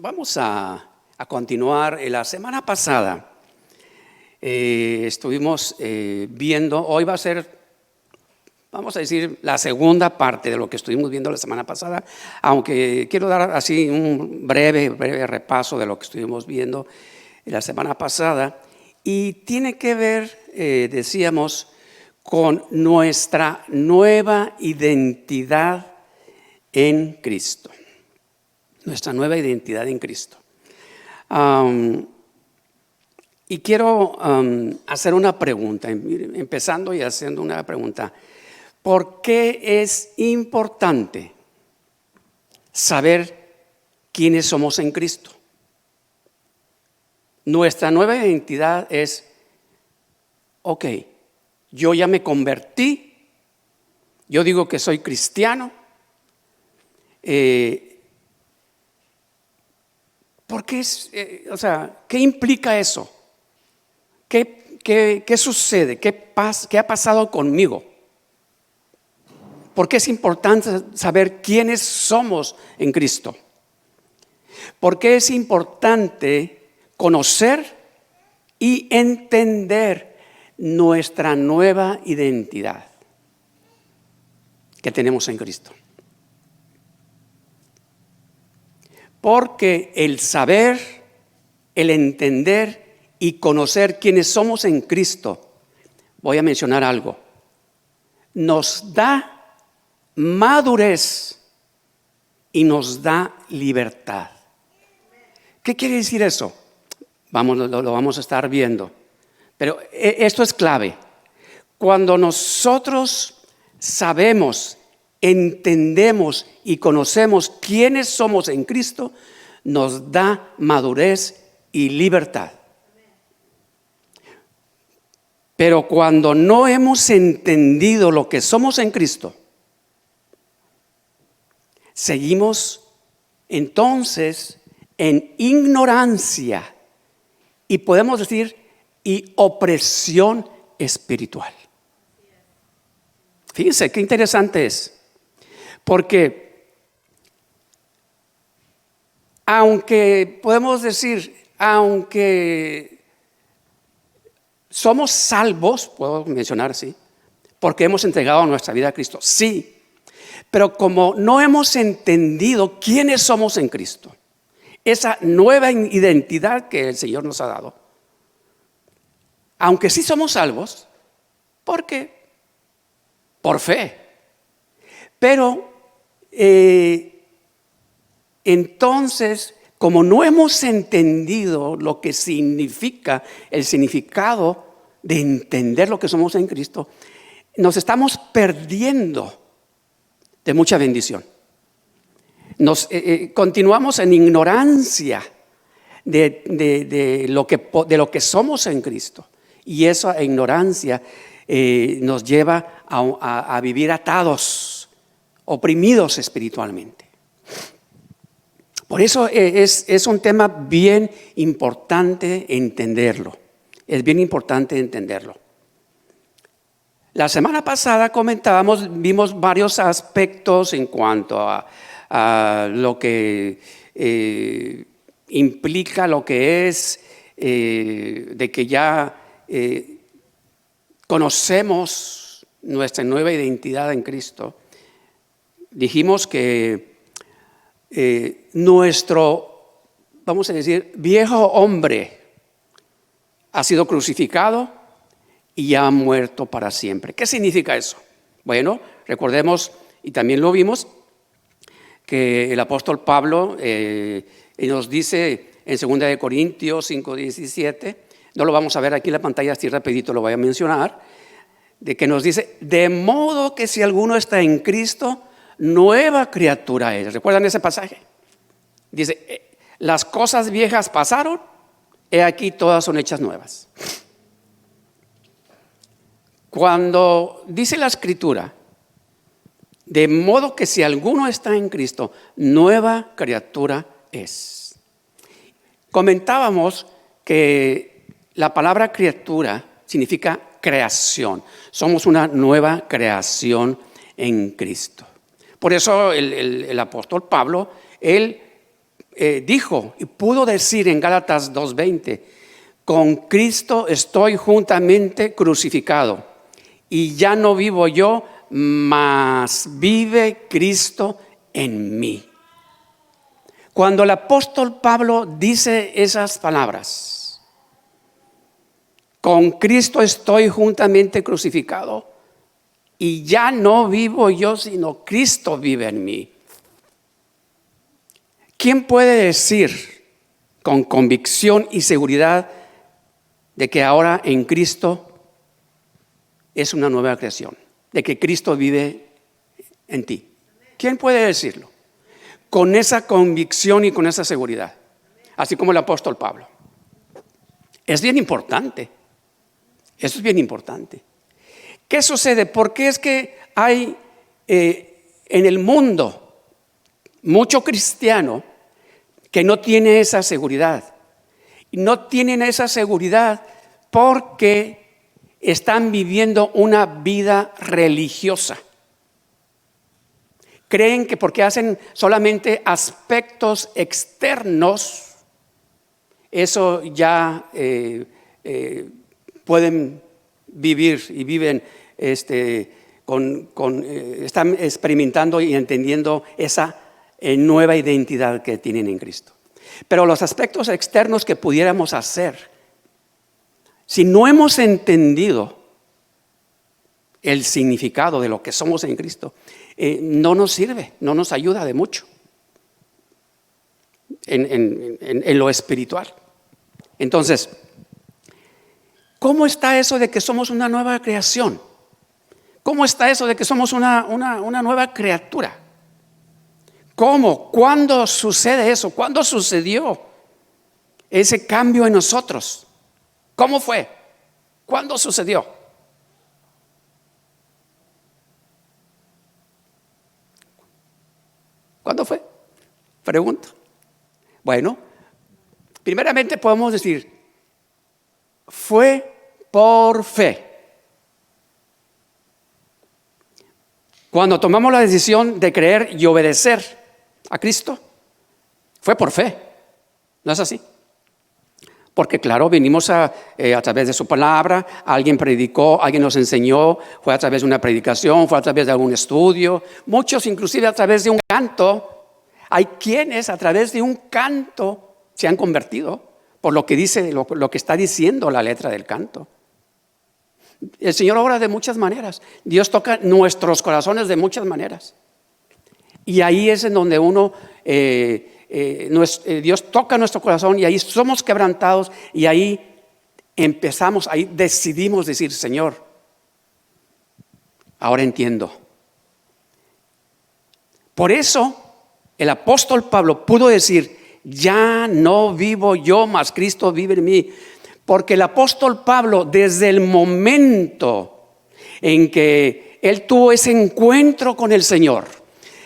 Vamos a continuar. La semana pasada estuvimos viendo, hoy va a ser, vamos a decir, la segunda parte de lo que estuvimos viendo la semana pasada, aunque quiero dar así un breve repaso de lo que estuvimos viendo la semana pasada, y tiene que ver, decíamos, con nuestra nueva identidad en Cristo. Nuestra nueva identidad en Cristo. Y quiero hacer una pregunta, empezando y haciendo una pregunta. ¿Por qué es importante saber quiénes somos en Cristo? Nuestra nueva identidad es, ok, yo ya me convertí, yo digo que soy cristiano. ¿Por qué qué implica eso? ¿Qué sucede? ¿Qué ha pasado conmigo? ¿Por qué es importante saber quiénes somos en Cristo? ¿Por qué es importante conocer y entender nuestra nueva identidad que tenemos en Cristo? Porque el saber, el entender y conocer quiénes somos en Cristo, voy a mencionar algo, nos da madurez y nos da libertad. ¿Qué quiere decir eso? Lo vamos a estar viendo. Pero esto es clave. Cuando nosotros sabemos, entendemos y conocemos quiénes somos en Cristo, nos da madurez y libertad. Pero cuando no hemos entendido lo que somos en Cristo, seguimos entonces en ignorancia y podemos decir y opresión espiritual. Fíjense qué interesante es. Porque aunque somos salvos, puedo mencionar así, porque hemos entregado nuestra vida a Cristo, sí, pero como no hemos entendido quiénes somos en Cristo, esa nueva identidad que el Señor nos ha dado, aunque sí somos salvos, porque por fe, pero entonces, como no hemos entendido lo que significa, el significado de entender lo que somos en Cristo, nos estamos perdiendo de mucha bendición. Continuamos en ignorancia de lo que somos en Cristo. Y esa ignorancia nos lleva a vivir atados, oprimidos espiritualmente. Por eso es un tema bien importante entenderlo. Es bien importante entenderlo. La semana pasada vimos varios aspectos en cuanto a lo que implica lo que es de que ya conocemos nuestra nueva identidad en Cristo. Dijimos que nuestro, vamos a decir, viejo hombre ha sido crucificado y ha muerto para siempre. ¿Qué significa eso? Bueno, recordemos, y también lo vimos, que el apóstol Pablo nos dice en 2 Corintios 5:17, no lo vamos a ver aquí en la pantalla, así rapidito lo voy a mencionar, de que nos dice, de modo que si alguno está en Cristo, nueva criatura es. ¿Recuerdan ese pasaje? Dice, las cosas viejas pasaron, he aquí todas son hechas nuevas. Cuando dice la Escritura, de modo que si alguno está en Cristo, nueva criatura es. Comentábamos que la palabra criatura significa creación. Somos una nueva creación en Cristo. Por eso el apóstol Pablo, él dijo y pudo decir en Gálatas 2:20, con Cristo estoy juntamente crucificado y ya no vivo yo, mas vive Cristo en mí. Cuando el apóstol Pablo dice esas palabras, con Cristo estoy juntamente crucificado y ya no vivo yo, sino Cristo vive en mí. ¿Quién puede decir con convicción y seguridad de que ahora en Cristo es una nueva creación? De que Cristo vive en ti. ¿Quién puede decirlo? Con esa convicción y con esa seguridad. Así como el apóstol Pablo. Es bien importante. Eso es bien importante. ¿Qué sucede? Porque es que hay en el mundo mucho cristiano que no tiene esa seguridad. Y no tienen esa seguridad porque están viviendo una vida religiosa. Creen que porque hacen solamente aspectos externos, eso ya pueden vivir y viven, están experimentando y entendiendo esa nueva identidad que tienen en Cristo. Pero los aspectos externos que pudiéramos hacer, si no hemos entendido el significado de lo que somos en Cristo, no nos sirve, no nos ayuda de mucho en lo espiritual. Entonces, ¿cómo está eso de que somos una nueva creación? ¿Cómo está eso de que somos una nueva criatura? ¿Cómo? ¿Cuándo sucede eso? ¿Cuándo sucedió ese cambio en nosotros? ¿Cómo fue? ¿Cuándo sucedió? ¿Cuándo fue? Pregunto. Bueno, primeramente podemos decir, fue por fe. Cuando tomamos la decisión de creer y obedecer a Cristo, fue por fe. ¿No es así? Porque claro, vinimos a través de su palabra, alguien predicó, alguien nos enseñó, fue a través de una predicación, fue a través de algún estudio, muchos inclusive a través de un canto. Hay quienes a través de un canto se han convertido por lo que dice, lo que está diciendo la letra del canto. El Señor obra de muchas maneras. Dios toca nuestros corazones de muchas maneras. Y ahí es en donde Dios toca nuestro corazón y ahí somos quebrantados y ahí empezamos, ahí decidimos decir, Señor, ahora entiendo. Por eso el apóstol Pablo pudo decir, ya no vivo yo, mas Cristo vive en mí. Porque el apóstol Pablo, desde el momento en que él tuvo ese encuentro con el Señor,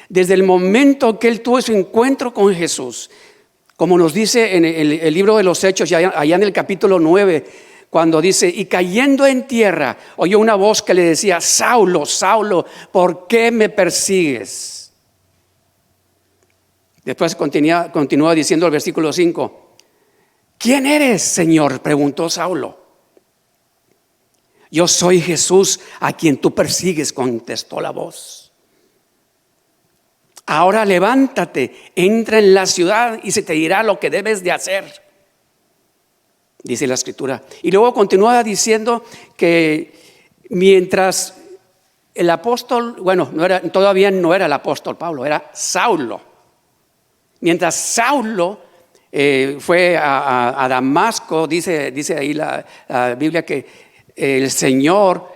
desde el momento que él tuvo ese encuentro con Jesús, como nos dice en el libro de los Hechos, allá en el capítulo 9, cuando dice, y cayendo en tierra, oyó una voz que le decía, Saulo, Saulo, ¿por qué me persigues? Después continúa diciendo el versículo 5, ¿quién eres, Señor?, preguntó Saulo. Yo soy Jesús a quien tú persigues, contestó la voz. Ahora levántate, entra en la ciudad y se te dirá lo que debes de hacer, dice la Escritura. Y luego continúa diciendo que mientras el apóstol, todavía no era el apóstol Pablo, era Saulo. Mientras Saulo fue a Damasco, dice ahí la Biblia que el Señor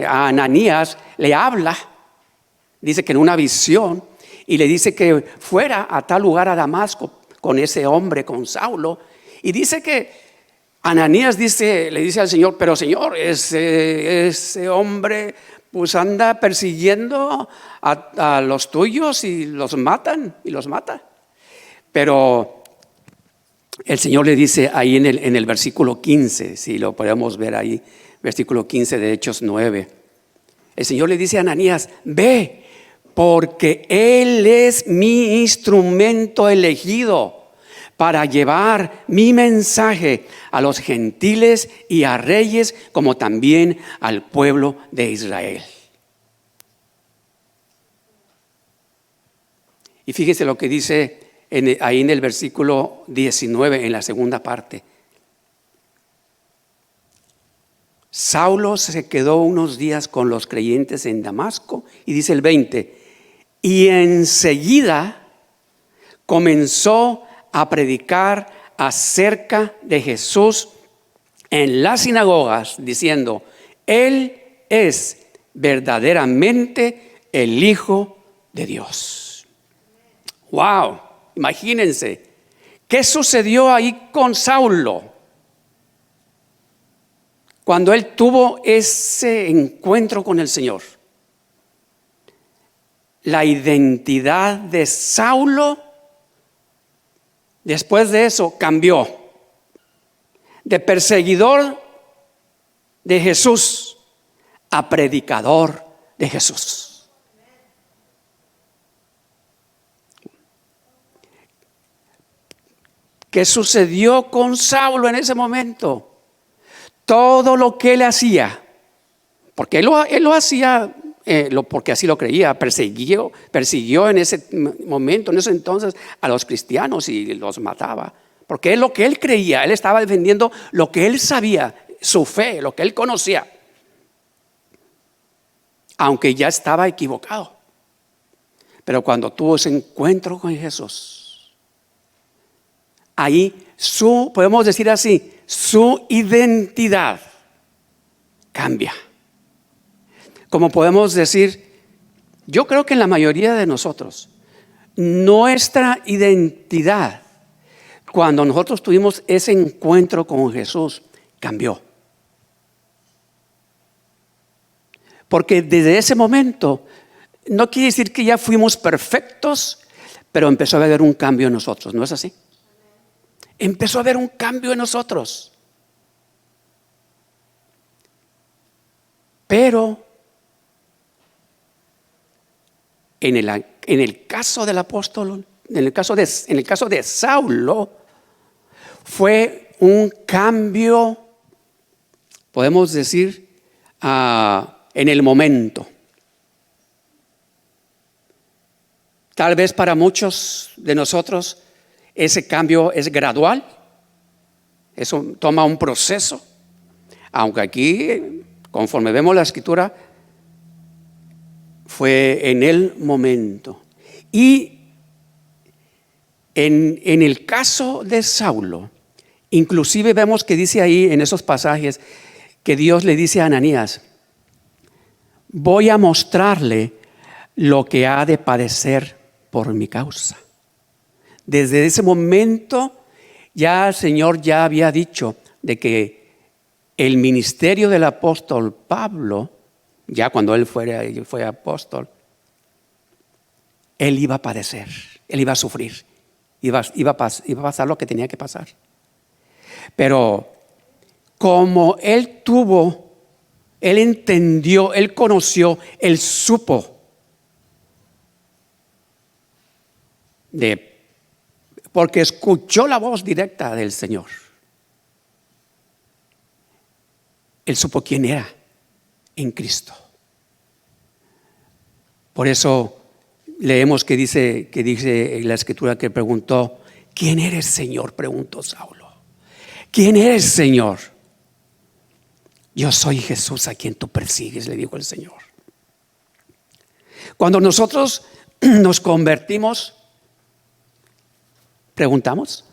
a Ananías le habla, dice que en una visión, y le dice que fuera a tal lugar, a Damasco, con ese hombre, con Saulo, y dice que Ananías le dice al Señor, pero Señor, ese hombre pues anda persiguiendo a los tuyos y los mata. Pero el Señor le dice ahí en el versículo 15, si lo podemos ver ahí, versículo 15 de Hechos 9. El Señor le dice a Ananías, ve, porque Él es mi instrumento elegido para llevar mi mensaje a los gentiles y a reyes, como también al pueblo de Israel. Y fíjese lo que dice ahí en el versículo 19, en la segunda parte. Saulo se quedó unos días con los creyentes en Damasco, y dice el 20, y enseguida comenzó a predicar acerca de Jesús en las sinagogas, diciendo: Él es verdaderamente el Hijo de Dios. ¡Wow! Imagínense, ¿qué sucedió ahí con Saulo cuando él tuvo ese encuentro con el Señor? La identidad de Saulo, después de eso, cambió. De perseguidor de Jesús a predicador de Jesús. ¿Qué sucedió con Saulo en ese momento? Todo lo que él hacía, porque él lo hacía porque así lo creía, persiguió en ese momento, en ese entonces, a los cristianos y los mataba. Porque es lo que él creía, él estaba defendiendo lo que él sabía, su fe, lo que él conocía, aunque ya estaba equivocado. Pero cuando tuvo ese encuentro con Jesús, ahí podemos decir así, su identidad cambia. Como podemos decir, yo creo que en la mayoría de nosotros, nuestra identidad, cuando nosotros tuvimos ese encuentro con Jesús, cambió. Porque desde ese momento, no quiere decir que ya fuimos perfectos, pero empezó a haber un cambio en nosotros, ¿no es así? Empezó a haber un cambio en nosotros. Pero en el caso del apóstol, en el caso de Saulo, fue un cambio, podemos decir, en el momento. Tal vez para muchos de nosotros ese cambio es gradual, eso toma un proceso, aunque aquí, conforme vemos la escritura, fue en el momento. Y en el caso de Saulo, inclusive vemos que dice ahí en esos pasajes que Dios le dice a Ananías: voy a mostrarle lo que ha de padecer por mi causa. Desde ese momento ya el Señor ya había dicho de que el ministerio del apóstol Pablo, ya cuando él fue apóstol, él iba a padecer, él iba a sufrir, iba a pasar lo que tenía que pasar. Pero como él entendió, él conoció, él supo porque escuchó la voz directa del Señor. Él supo quién era en Cristo. Por eso leemos que dice en la escritura que preguntó: ¿quién eres, Señor?, preguntó Saulo. ¿Quién eres, Señor? Yo soy Jesús a quien tú persigues, le dijo el Señor. Cuando nosotros nos convertimos, preguntamos,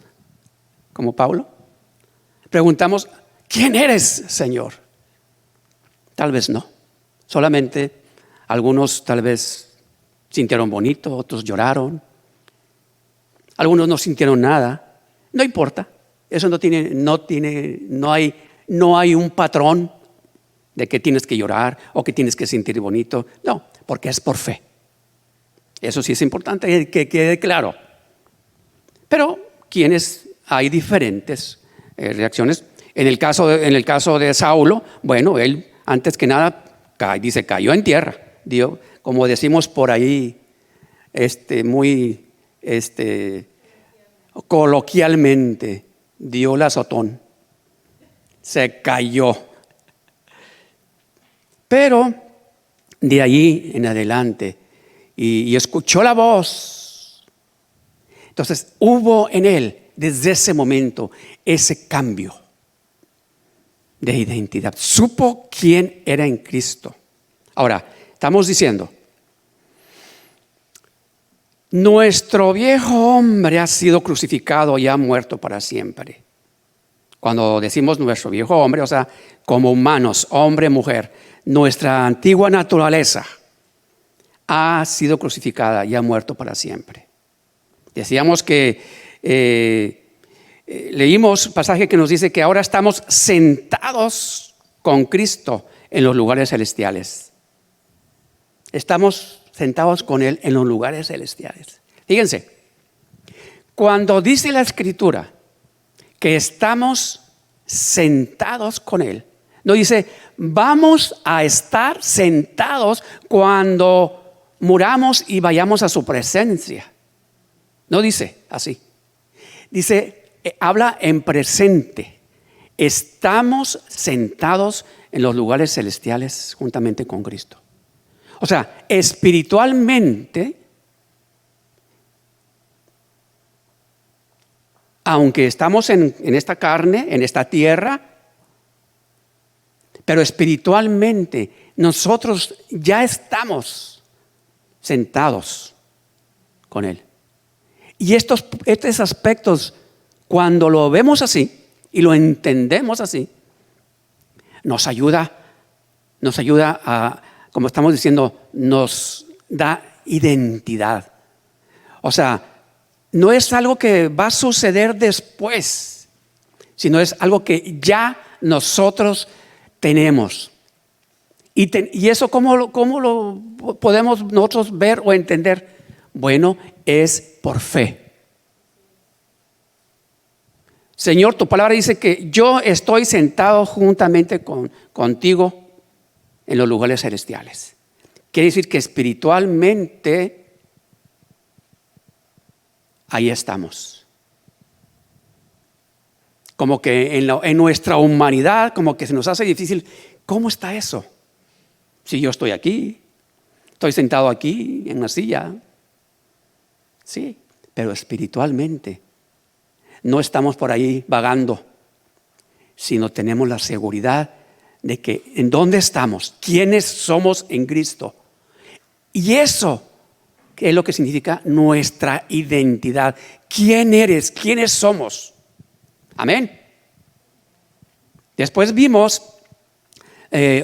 como Pablo, preguntamos: ¿quién eres, Señor? Tal vez no, solamente algunos tal vez sintieron bonito, otros lloraron, algunos no sintieron nada. No importa, eso no hay un patrón de que tienes que llorar o que tienes que sentir bonito. No, porque es por fe. Eso sí es importante que quede claro. Pero hay diferentes reacciones. En el caso de Saulo, bueno, él antes que nada cayó en tierra. como decimos por ahí, muy coloquialmente, dio la azotón, se cayó. Pero de allí en adelante, y escuchó la voz. Entonces hubo en él, desde ese momento, ese cambio de identidad. Supo quién era en Cristo. Ahora, estamos diciendo, nuestro viejo hombre ha sido crucificado y ha muerto para siempre. Cuando decimos nuestro viejo hombre, o sea, como humanos, hombre, mujer, nuestra antigua naturaleza ha sido crucificada y ha muerto para siempre. Decíamos que leímos un pasaje que nos dice que ahora estamos sentados con Cristo en los lugares celestiales. Estamos sentados con Él en los lugares celestiales. Fíjense, cuando dice la Escritura que estamos sentados con Él, no dice vamos a estar sentados cuando muramos y vayamos a su presencia. No dice así. Dice, habla en presente. Estamos sentados en los lugares celestiales juntamente con Cristo. O sea, espiritualmente, aunque estamos en esta carne, en esta tierra, pero espiritualmente nosotros ya estamos sentados con Él. Y estos aspectos, cuando lo vemos así y lo entendemos así, nos ayuda a, como estamos diciendo, nos da identidad. O sea, no es algo que va a suceder después, sino es algo que ya nosotros tenemos. Y eso, ¿cómo lo podemos nosotros ver o entender? Bueno, es por fe. Señor, tu palabra dice que yo estoy sentado juntamente contigo en los lugares celestiales. Quiere decir que espiritualmente ahí estamos. Como que en nuestra humanidad, como que se nos hace difícil. ¿Cómo está eso? Si yo estoy aquí, estoy sentado aquí en una silla. Sí, pero espiritualmente no estamos por ahí vagando, sino tenemos la seguridad de que en dónde estamos, quiénes somos en Cristo. Y eso es lo que significa nuestra identidad. ¿Quién eres? ¿Quiénes somos? Amén. Después vimos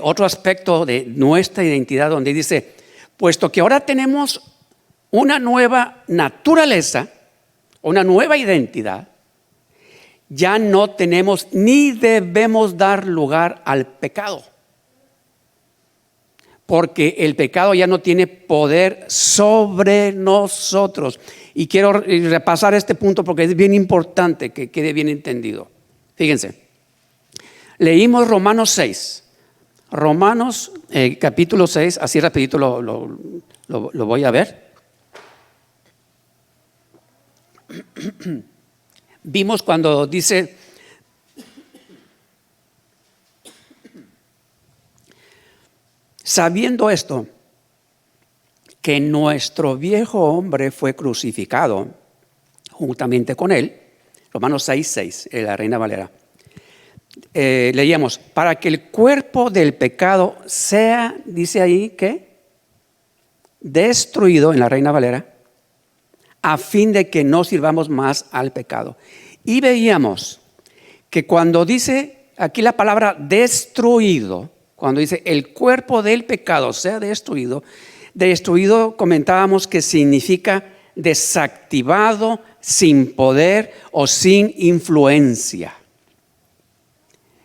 otro aspecto de nuestra identidad donde dice, puesto que ahora tenemos una nueva naturaleza, una nueva identidad, ya no tenemos ni debemos dar lugar al pecado. Porque el pecado ya no tiene poder sobre nosotros. Y quiero repasar este punto porque es bien importante que quede bien entendido. Fíjense, leímos Romanos 6. Romanos capítulo 6, así rapidito lo voy a ver. Vimos cuando dice, sabiendo esto, que nuestro viejo hombre fue crucificado juntamente con él, Romanos 6:6, la Reina Valera. Leíamos, para que el cuerpo del pecado sea, dice ahí que, destruido en la Reina Valera, a fin de que no sirvamos más al pecado. Y veíamos que cuando dice aquí la palabra destruido, cuando dice el cuerpo del pecado sea destruido, destruido comentábamos que significa desactivado, sin poder o sin influencia.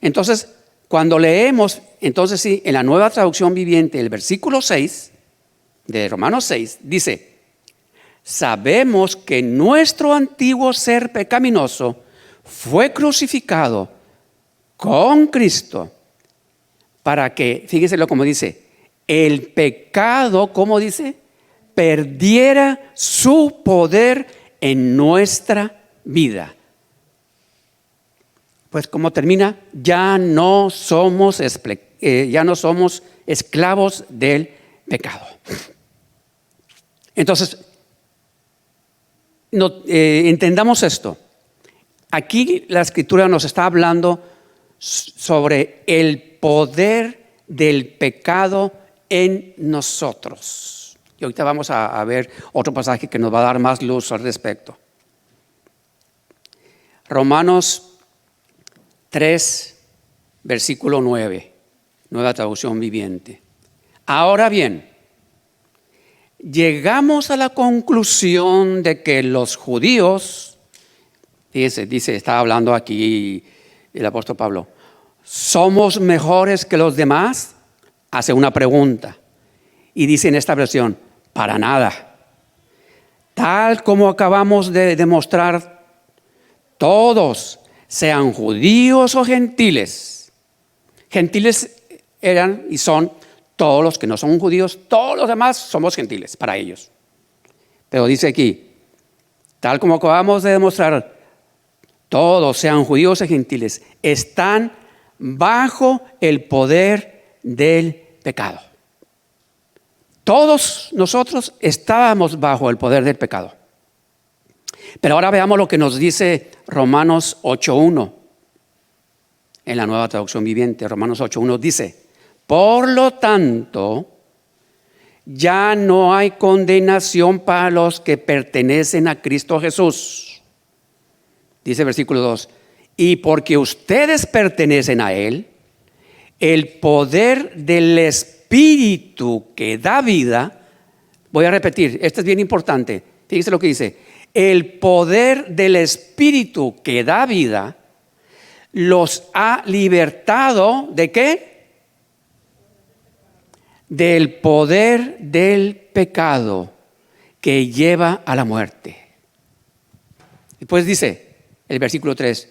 Entonces, cuando leemos, entonces sí, en la Nueva Traducción Viviente, el versículo 6 de Romanos 6, dice, sabemos que nuestro antiguo ser pecaminoso fue crucificado con Cristo para que, fíjense como dice, el pecado, ¿cómo dice? Perdiera su poder en nuestra vida. Pues como termina, ya no somos esclavos del pecado. Entonces, entendamos esto. Aquí la Escritura nos está hablando sobre el poder del pecado en nosotros. Y ahorita vamos a ver otro pasaje que nos va a dar más luz al respecto. Romanos 3, versículo 9, Nueva Traducción Viviente. Ahora bien, llegamos a la conclusión de que los judíos, está hablando aquí el apóstol Pablo, ¿somos mejores que los demás? Hace una pregunta y dice en esta versión, para nada. Tal como acabamos de demostrar, todos, sean judíos o gentiles. Gentiles eran y son todos los que no son judíos, todos los demás somos gentiles para ellos. Pero dice aquí, tal como acabamos de demostrar, todos, sean judíos o gentiles, están bajo el poder del pecado. Todos nosotros estábamos bajo el poder del pecado. Pero ahora veamos lo que nos dice Romanos 8:1 en la Nueva Traducción Viviente. Romanos 8:1 dice, por lo tanto, ya no hay condenación para los que pertenecen a Cristo Jesús. Dice el versículo 2, y porque ustedes pertenecen a Él, el poder del Espíritu que da vida, voy a repetir, esto es bien importante, fíjense lo que dice, el poder del Espíritu que da vida los ha libertado, ¿de qué? Del poder del pecado que lleva a la muerte. Después dice el versículo 3,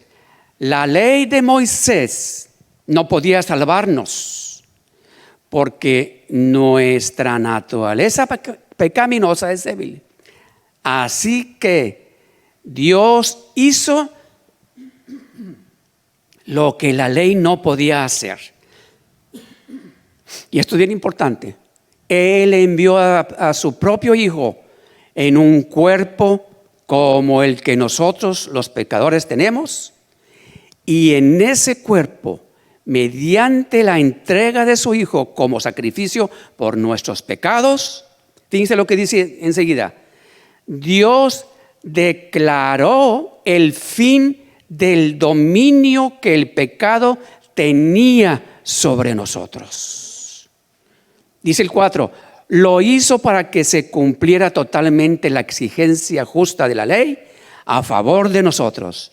la ley de Moisés no podía salvarnos porque nuestra naturaleza pecaminosa es débil. Así que Dios hizo lo que la ley no podía hacer. Y esto es bien importante. Él envió a su propio Hijo en un cuerpo como el que nosotros los pecadores tenemos. Y en ese cuerpo, mediante la entrega de su Hijo como sacrificio por nuestros pecados, fíjense lo que dice enseguida, Dios declaró el fin del dominio que el pecado tenía sobre nosotros. Dice el 4, lo hizo para que se cumpliera totalmente la exigencia justa de la ley a favor de nosotros,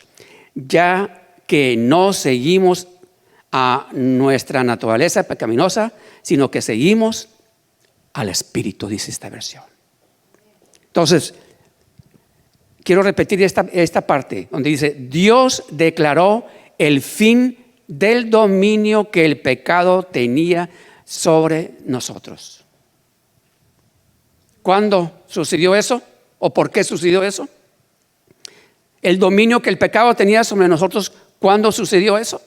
ya que no seguimos a nuestra naturaleza pecaminosa, sino que seguimos al Espíritu, dice esta versión. Entonces, quiero repetir esta parte donde dice, Dios declaró el fin del dominio que el pecado tenía sobre nosotros. ¿Cuándo sucedió eso? ¿O por qué sucedió eso? El dominio que el pecado tenía sobre nosotros, ¿cuándo sucedió eso?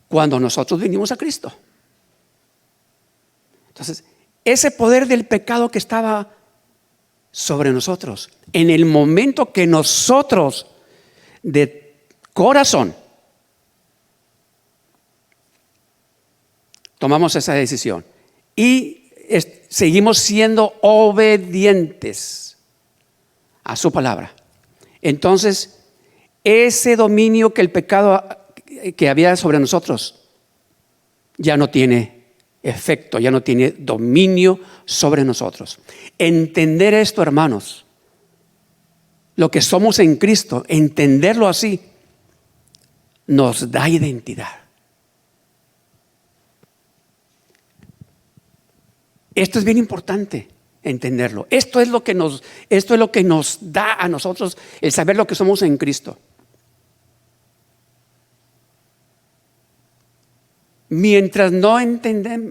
Cuando nosotros vinimos a Cristo. Entonces, ese poder del pecado que estaba sobre nosotros, en el momento que nosotros de corazón tomamos esa decisión y seguimos siendo obedientes a su palabra, entonces ese dominio que el pecado que había sobre nosotros ya no tiene efecto, ya no tiene dominio sobre nosotros. Entender esto, hermanos, lo que somos en Cristo, entenderlo así, nos da identidad. Esto es bien importante entenderlo. Esto es lo que nos da a nosotros el saber lo que somos en Cristo. mientras no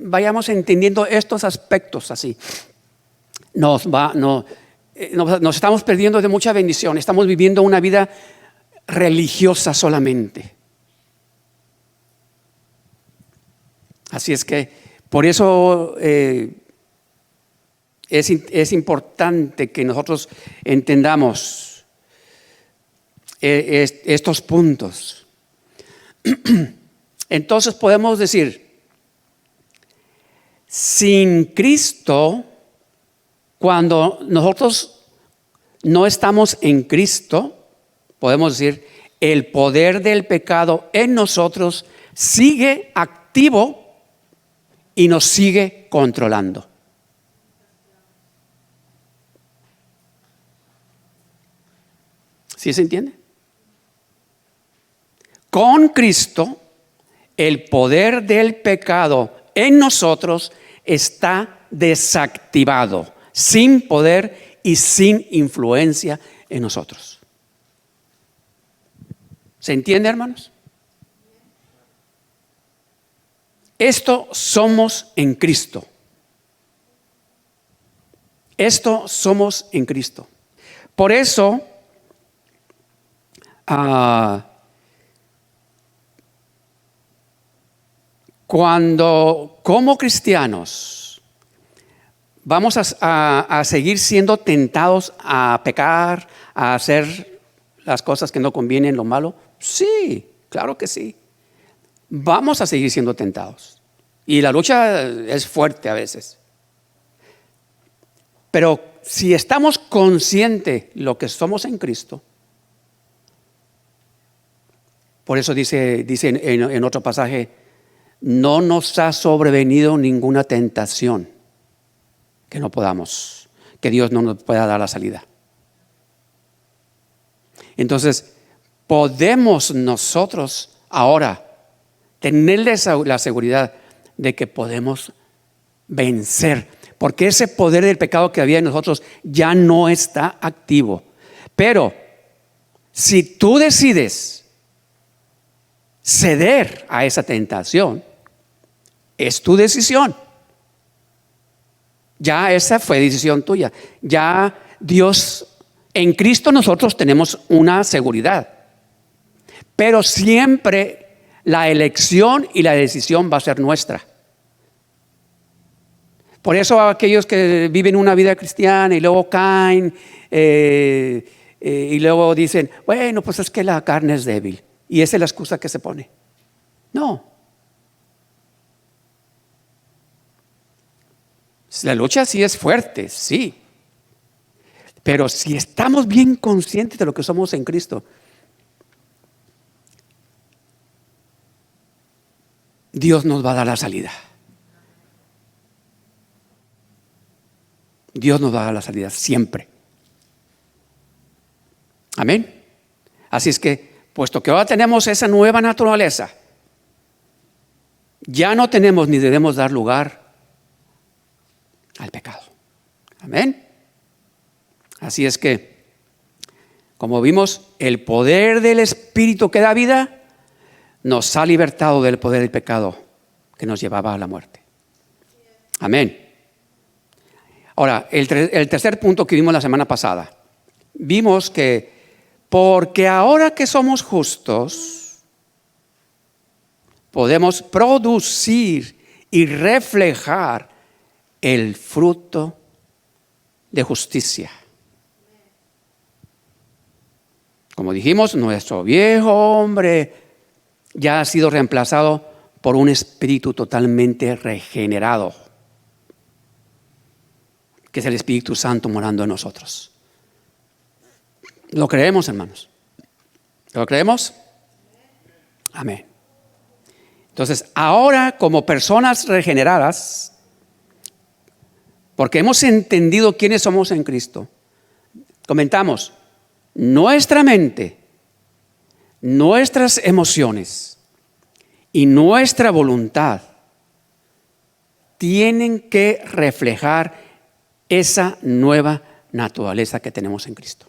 vayamos entendiendo estos aspectos así, nos estamos perdiendo de mucha bendición. Estamos viviendo una vida religiosa solamente. Así es que por eso es importante que nosotros entendamos estos puntos. Entonces podemos decir, sin Cristo, cuando nosotros no estamos en Cristo, podemos decir, el poder del pecado en nosotros sigue activo y nos sigue controlando. ¿Sí se entiende? Con Cristo, el poder del pecado en nosotros está desactivado, sin poder y sin influencia en nosotros. ¿Se entiende, hermanos? Esto somos en Cristo. Esto somos en Cristo. Por eso, cuando como cristianos vamos a seguir siendo tentados a pecar, a hacer las cosas que no convienen, lo malo, sí, claro que sí. Vamos a seguir siendo tentados. Y la lucha es fuerte a veces. Pero si estamos conscientes de lo que somos en Cristo, por eso dice en otro pasaje, no nos ha sobrevenido ninguna tentación que no podamos, que Dios no nos pueda dar la salida. Entonces, podemos nosotros ahora tener la seguridad de que podemos vencer, porque ese poder del pecado que había en nosotros ya no está activo. Pero si tú decides ceder a esa tentación, es tu decisión. Ya esa fue decisión tuya. Ya Dios, en Cristo nosotros tenemos una seguridad, pero siempre la elección y la decisión va a ser nuestra. Por eso aquellos que viven una vida cristiana y luego caen y luego dicen, bueno, pues es que la carne es débil. Y esa es la excusa que se pone. No. La lucha sí es fuerte, sí. Pero si estamos bien conscientes de lo que somos en Cristo, Dios nos va a dar la salida. Dios nos va a dar la salida siempre. Amén. Así es que, puesto que ahora tenemos esa nueva naturaleza, ya no tenemos ni debemos dar lugar al pecado. Amén. Así es que, como vimos, el poder del Espíritu que da vida nos ha libertado del poder del pecado que nos llevaba a la muerte. Amén. Ahora, el tercer punto que vimos la semana pasada, vimos que porque ahora que somos justos, podemos producir y reflejar el fruto de justicia. Como dijimos, nuestro viejo hombre ya ha sido reemplazado por un espíritu totalmente regenerado, que es el Espíritu Santo morando en nosotros. ¿Lo creemos, hermanos? ¿Lo creemos? Amén. Entonces, ahora como personas regeneradas, porque hemos entendido quiénes somos en Cristo, comentamos, nuestra mente, nuestras emociones y nuestra voluntad tienen que reflejar esa nueva naturaleza que tenemos en Cristo.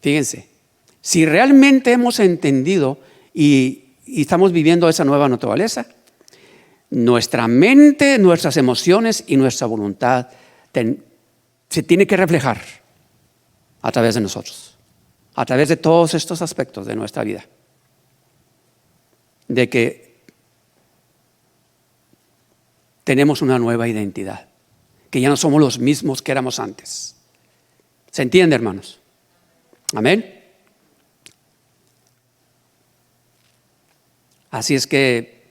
Fíjense, si realmente hemos entendido y y estamos viviendo esa nueva naturaleza, nuestra mente, nuestras emociones y nuestra voluntad se tiene que reflejar a través de nosotros, a través de todos estos aspectos de nuestra vida. De que tenemos una nueva identidad, que ya no somos los mismos que éramos antes. ¿Se entiende, hermanos? Amén. Así es que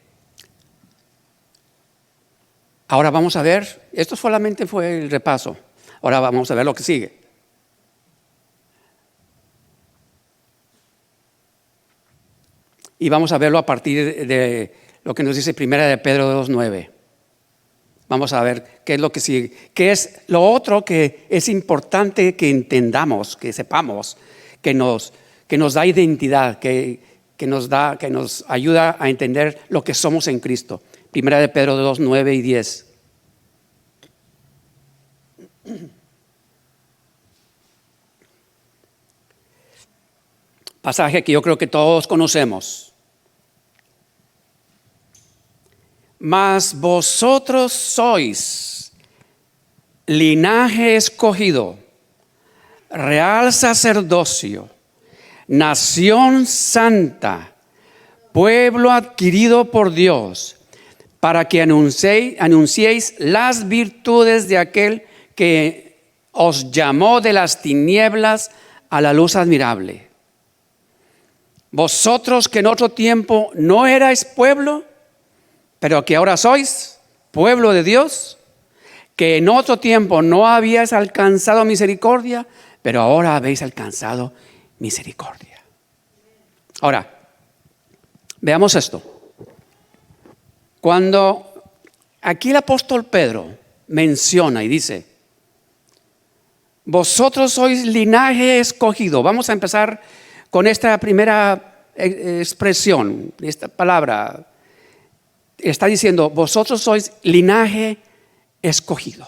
ahora vamos a ver, esto solamente fue el repaso, ahora vamos a ver lo que sigue. Y vamos a verlo a partir de lo que nos dice Primera de Pedro 2:9. Vamos a ver qué es lo que sigue, qué es lo otro que es importante que entendamos, que sepamos, que nos da identidad, que nos ayuda a entender lo que somos en Cristo. Primera de Pedro 2:9 y 10. Pasaje que yo creo que todos conocemos. Mas vosotros sois linaje escogido, real sacerdocio, nación santa, pueblo adquirido por Dios, para que anunciéis las virtudes de aquel que os llamó de las tinieblas a la luz admirable. Vosotros que en otro tiempo no erais pueblo, pero que ahora sois pueblo de Dios, que en otro tiempo no habíais alcanzado misericordia, pero ahora habéis alcanzado misericordia. Ahora, veamos esto. Cuando aquí el apóstol Pedro menciona y dice, vosotros sois linaje escogido. Vamos a empezar con esta primera expresión, esta palabra. Está diciendo, vosotros sois linaje escogido.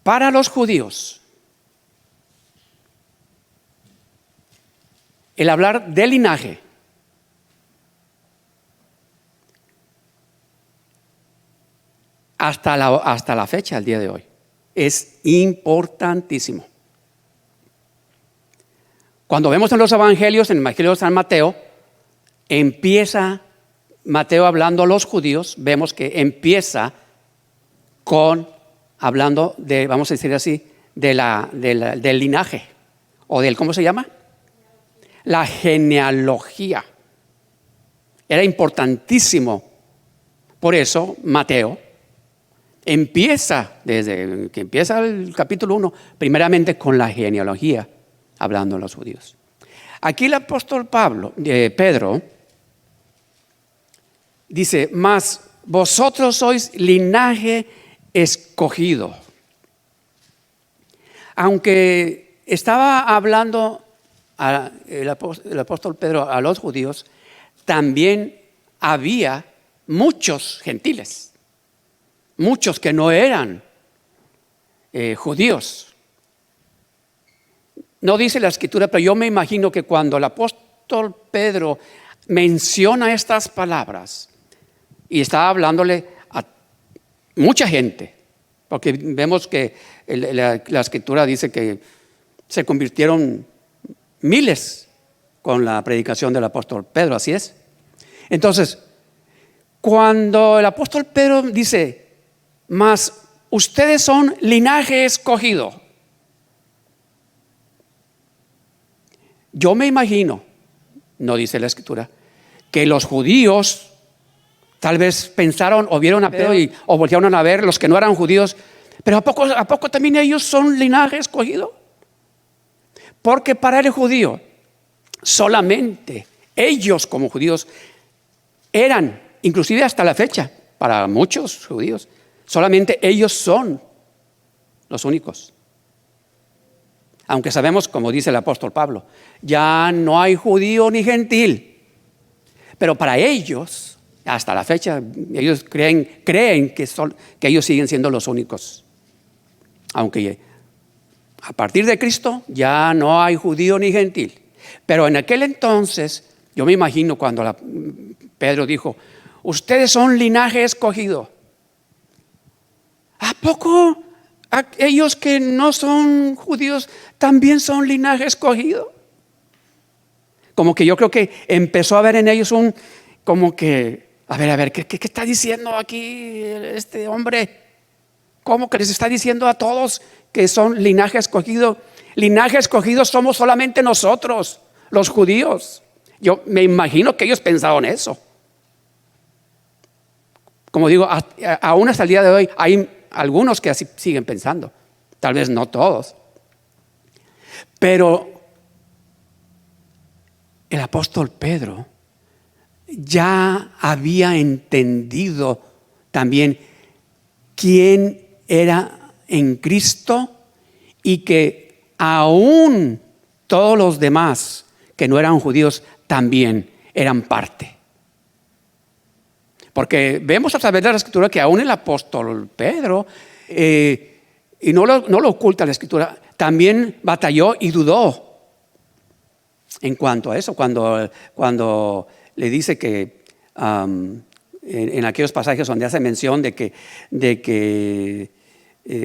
Para los judíos, el hablar de linaje hasta la fecha, el día de hoy, es importantísimo. Cuando vemos en los evangelios, en el evangelio de San Mateo, empieza Mateo hablando a los judíos, vemos que empieza hablando de, vamos a decir así, del linaje, o del, ¿cómo se llama? La genealogía. Era importantísimo. Por eso Mateo empieza, desde que empieza el capítulo 1, primeramente con la genealogía, hablando a los judíos. Aquí el apóstol Pedro, dice, mas vosotros sois linaje escogido. Aunque estaba hablando el apóstol Pedro a los judíos, también había muchos gentiles, muchos que no eran judíos. No dice la escritura, pero yo me imagino que cuando el apóstol Pedro menciona estas palabras y está hablándole a mucha gente, porque vemos que la escritura dice que se convirtieron miles con la predicación del apóstol Pedro, así es. Entonces, cuando el apóstol Pedro dice, mas ustedes son linaje escogido, yo me imagino, no dice la escritura, que los judíos tal vez pensaron o vieron a Pedro o voltearon a ver los que no eran judíos, pero ¿a poco también ellos son linaje escogido? Porque para el judío, solamente ellos como judíos eran, inclusive hasta la fecha, para muchos judíos, solamente ellos son los únicos. Aunque sabemos, como dice el apóstol Pablo, ya no hay judío ni gentil. Pero para ellos, hasta la fecha, ellos creen que ellos siguen siendo los únicos. Aunque A partir de Cristo ya no hay judío ni gentil. Pero en aquel entonces, yo me imagino cuando Pedro dijo, ustedes son linaje escogido. ¿A poco ellos que no son judíos también son linaje escogido? Como que yo creo que empezó a ver en ellos como que, a ver, ¿qué está diciendo aquí este hombre? ¿Cómo que les está diciendo a todos que son linaje escogido? Linaje escogido somos solamente nosotros, los judíos. Yo me imagino que ellos pensaron eso. Como digo, aún hasta el día de hoy hay algunos que así siguen pensando. Tal vez no todos. Pero el apóstol Pedro ya había entendido también quién era en Cristo y que aún todos los demás que no eran judíos también eran parte. Porque vemos a través de la Escritura que aún el apóstol Pedro, y no lo oculta la Escritura, también batalló y dudó en cuanto a eso, cuando le dice que en aquellos pasajes donde hace mención de que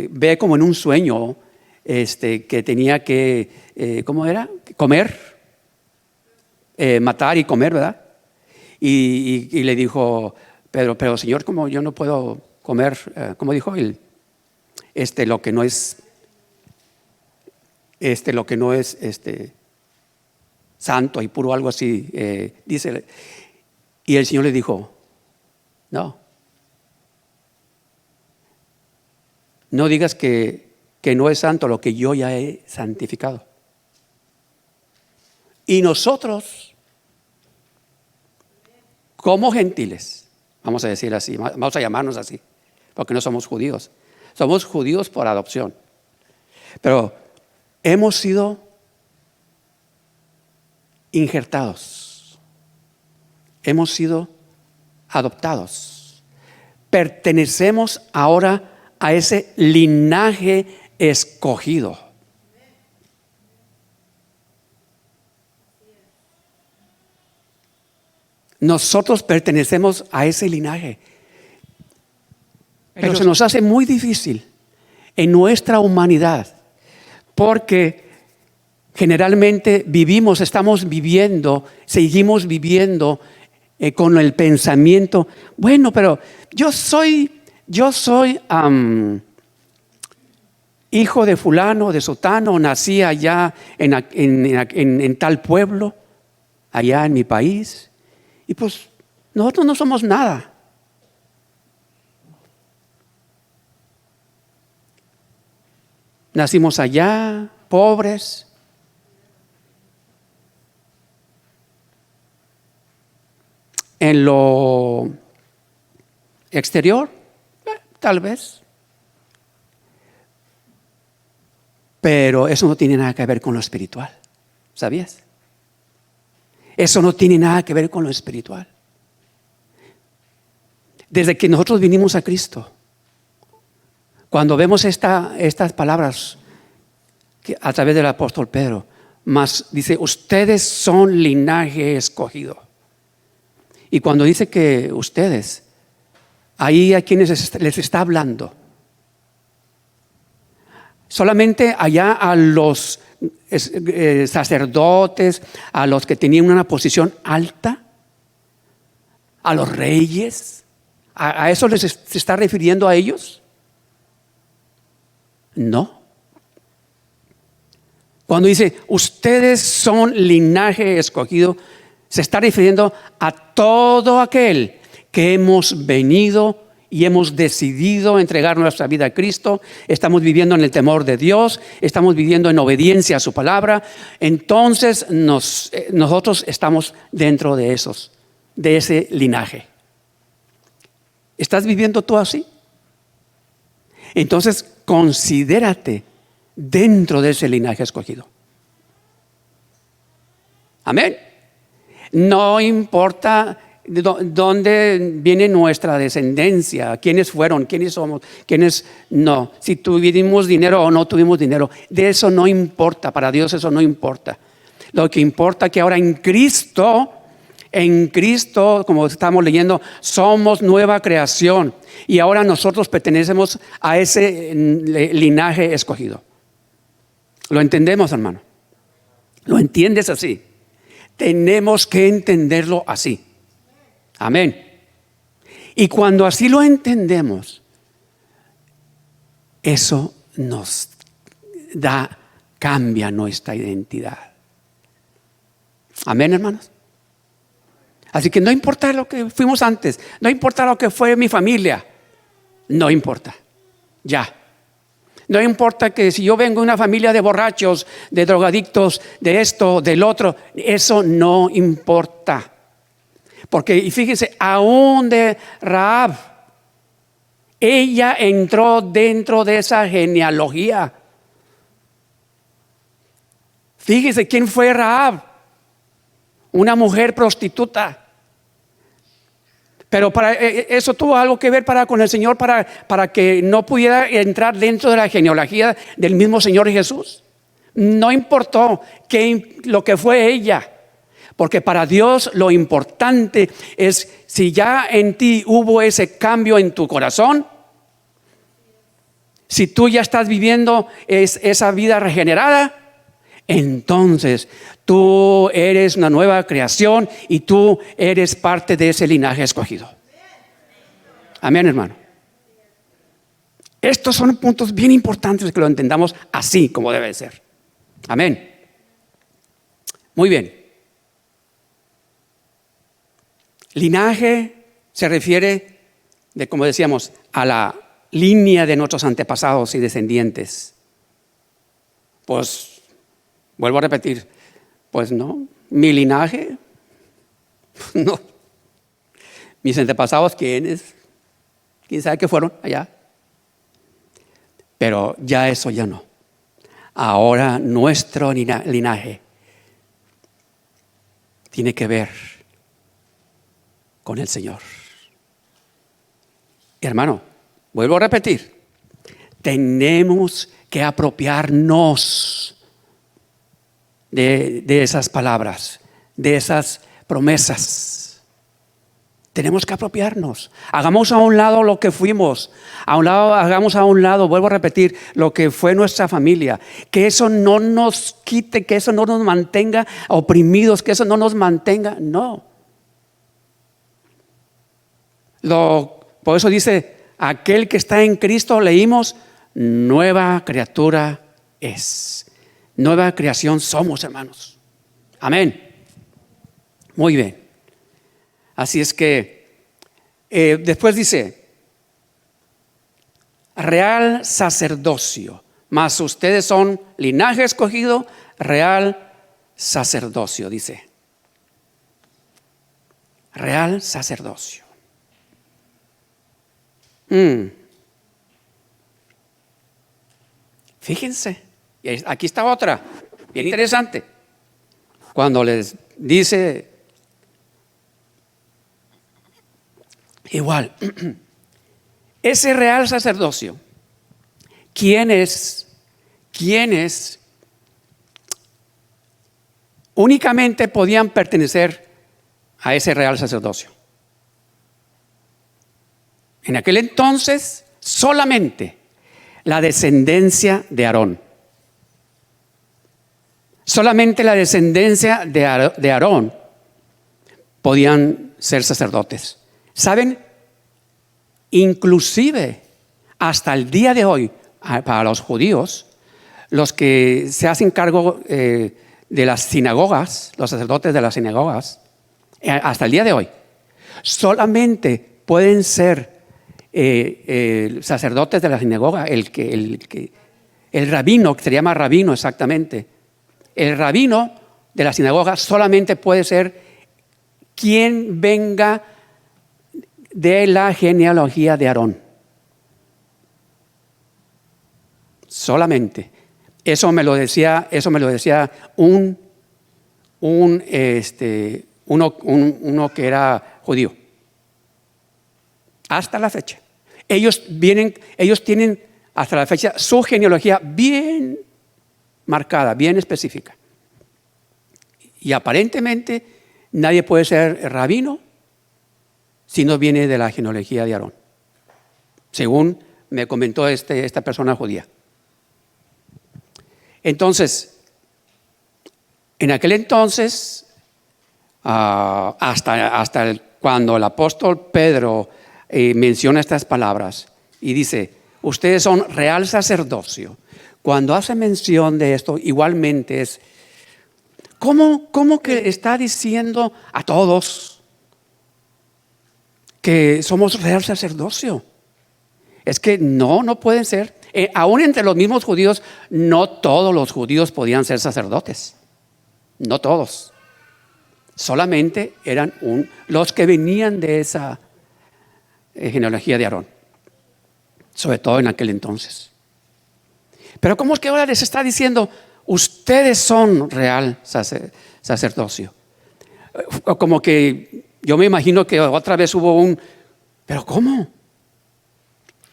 ve como en un sueño que tenía que, ¿cómo era? Comer, matar y comer, ¿verdad? Y le dijo Pedro, pero Señor, ¿cómo yo no puedo comer? ¿Cómo dijo él? Lo que no es santo y puro, algo así, dice. Y el Señor le dijo, no digas que no es santo lo que yo ya he santificado. Y nosotros, como gentiles, vamos a decir así, vamos a llamarnos así, porque no somos judíos. Somos judíos por adopción. Pero hemos sido injertados. Hemos sido adoptados. Pertenecemos ahora a ese linaje escogido. Nosotros pertenecemos a ese linaje. Pero se nos hace muy difícil en nuestra humanidad, porque generalmente seguimos viviendo con el pensamiento, bueno, pero yo soy hijo de fulano, de sotano, nací allá en tal pueblo, allá en mi país, y pues nosotros no somos nada. Nacimos allá, pobres. En lo exterior, tal vez. Pero eso no tiene nada que ver con lo espiritual. ¿Sabías? Eso no tiene nada que ver con lo espiritual. Desde que nosotros vinimos a Cristo, cuando vemos estas palabras a través del apóstol Pedro, más dice, ustedes son linaje escogido. Y cuando dice que ustedes, ahí a quienes les está hablando, solamente allá a los sacerdotes, a los que tenían una posición alta, a los reyes, ¿a eso se está refiriendo a ellos? No. Cuando dice, ustedes son linaje escogido, se está refiriendo a todo aquel que hemos venido y hemos decidido entregar nuestra vida a Cristo. Estamos viviendo en el temor de Dios, estamos viviendo en obediencia a su palabra. Entonces nosotros estamos dentro de ese linaje. ¿Estás viviendo tú así? Entonces considérate dentro de ese linaje escogido. Amén. No importa dónde viene nuestra descendencia, quiénes fueron, quiénes somos, quiénes no, si tuvimos dinero o no tuvimos dinero. De eso no importa, para Dios eso no importa. Lo que importa es que ahora en Cristo, como estamos leyendo, somos nueva creación. Y ahora nosotros pertenecemos a ese linaje escogido. ¿Lo entendemos, hermano? ¿Lo entiendes así? Tenemos que entenderlo así. Amén. Y cuando así lo entendemos, eso nos cambia nuestra identidad. Amén, hermanos. Así que no importa lo que fuimos antes, no importa lo que fue mi familia, no importa, ya. No importa que si yo vengo de una familia de borrachos, de drogadictos, de esto, del otro, eso no importa. Porque, y fíjense, aún de Rahab, ella entró dentro de esa genealogía. Fíjense, ¿quién fue Rahab? Una mujer prostituta. Pero eso tuvo algo que ver con el Señor para que no pudiera entrar dentro de la genealogía del mismo Señor Jesús. No importó lo que fue ella, porque para Dios lo importante es si ya en ti hubo ese cambio en tu corazón, si tú ya estás viviendo esa vida regenerada, entonces tú eres una nueva creación y tú eres parte de ese linaje escogido. Amén, hermano. Estos son puntos bien importantes que lo entendamos así como debe ser. Amén. Muy bien. Linaje se refiere, como decíamos, a la línea de nuestros antepasados y descendientes. Pues vuelvo a repetir, pues no, mi linaje, no. Mis antepasados, ¿quiénes? ¿Quién sabe qué fueron allá? Pero ya eso ya no. Ahora nuestro linaje tiene que ver con el Señor. Hermano, vuelvo a repetir, tenemos que apropiarnos de esas palabras, de esas promesas. Tenemos que apropiarnos. Hagamos a un lado lo que fuimos. Hagamos a un lado, vuelvo a repetir, lo que fue nuestra familia. Que eso no nos quite, que eso no nos mantenga oprimidos, que eso no nos mantenga, no. Por eso dice, aquel que está en Cristo, leímos, nueva criatura es. Nueva creación somos, hermanos. Amén. Muy bien. Así es que después dice, real sacerdocio, mas ustedes son linaje escogido, real sacerdocio, dice. Real sacerdocio. Fíjense, aquí está otra, bien interesante. Cuando les dice, igual, ese real sacerdocio, ¿quiénes únicamente podían pertenecer a ese real sacerdocio? En aquel entonces, solamente la descendencia de Aarón. Solamente la descendencia de Aarón podían ser sacerdotes. ¿Saben? Inclusive hasta el día de hoy, para los judíos, los que se hacen cargo de las sinagogas, los sacerdotes de las sinagogas, hasta el día de hoy, solamente pueden ser sacerdotes de la sinagoga, el rabino, que se llama rabino exactamente. El rabino de la sinagoga solamente puede ser quien venga de la genealogía de Aarón. Solamente. Eso me lo decía un uno que era judío. Hasta la fecha. Ellos tienen hasta la fecha su genealogía bien marcada, bien específica. Y aparentemente nadie puede ser rabino si no viene de la genealogía de Aarón, según me comentó esta persona judía. Entonces, en aquel entonces, cuando el apóstol Pedro menciona estas palabras y dice, ustedes son real sacerdocio. Cuando hace mención de esto, igualmente es, ¿cómo que está diciendo a todos que somos real sacerdocio? Es que no pueden ser. Aún entre los mismos judíos, no todos los judíos podían ser sacerdotes. No todos. Solamente eran los que venían de esa genealogía de Aarón. Sobre todo en aquel entonces. Pero ¿cómo es que ahora les está diciendo, ustedes son real sacerdocio? Como que yo me imagino que otra vez hubo ¿pero cómo?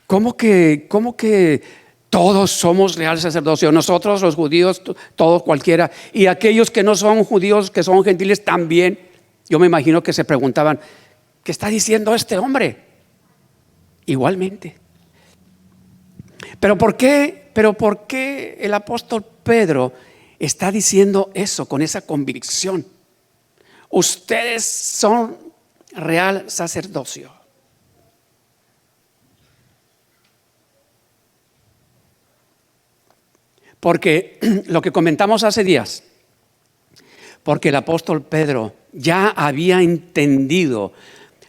¿Cómo que todos somos real sacerdocio? Nosotros los judíos, todos cualquiera, y aquellos que no son judíos, que son gentiles también. Yo me imagino que se preguntaban, ¿qué está diciendo este hombre? Igualmente. ¿Pero por qué el apóstol Pedro está diciendo eso con esa convicción? Ustedes son real sacerdocio. Porque lo que comentamos hace días, porque el apóstol Pedro ya había entendido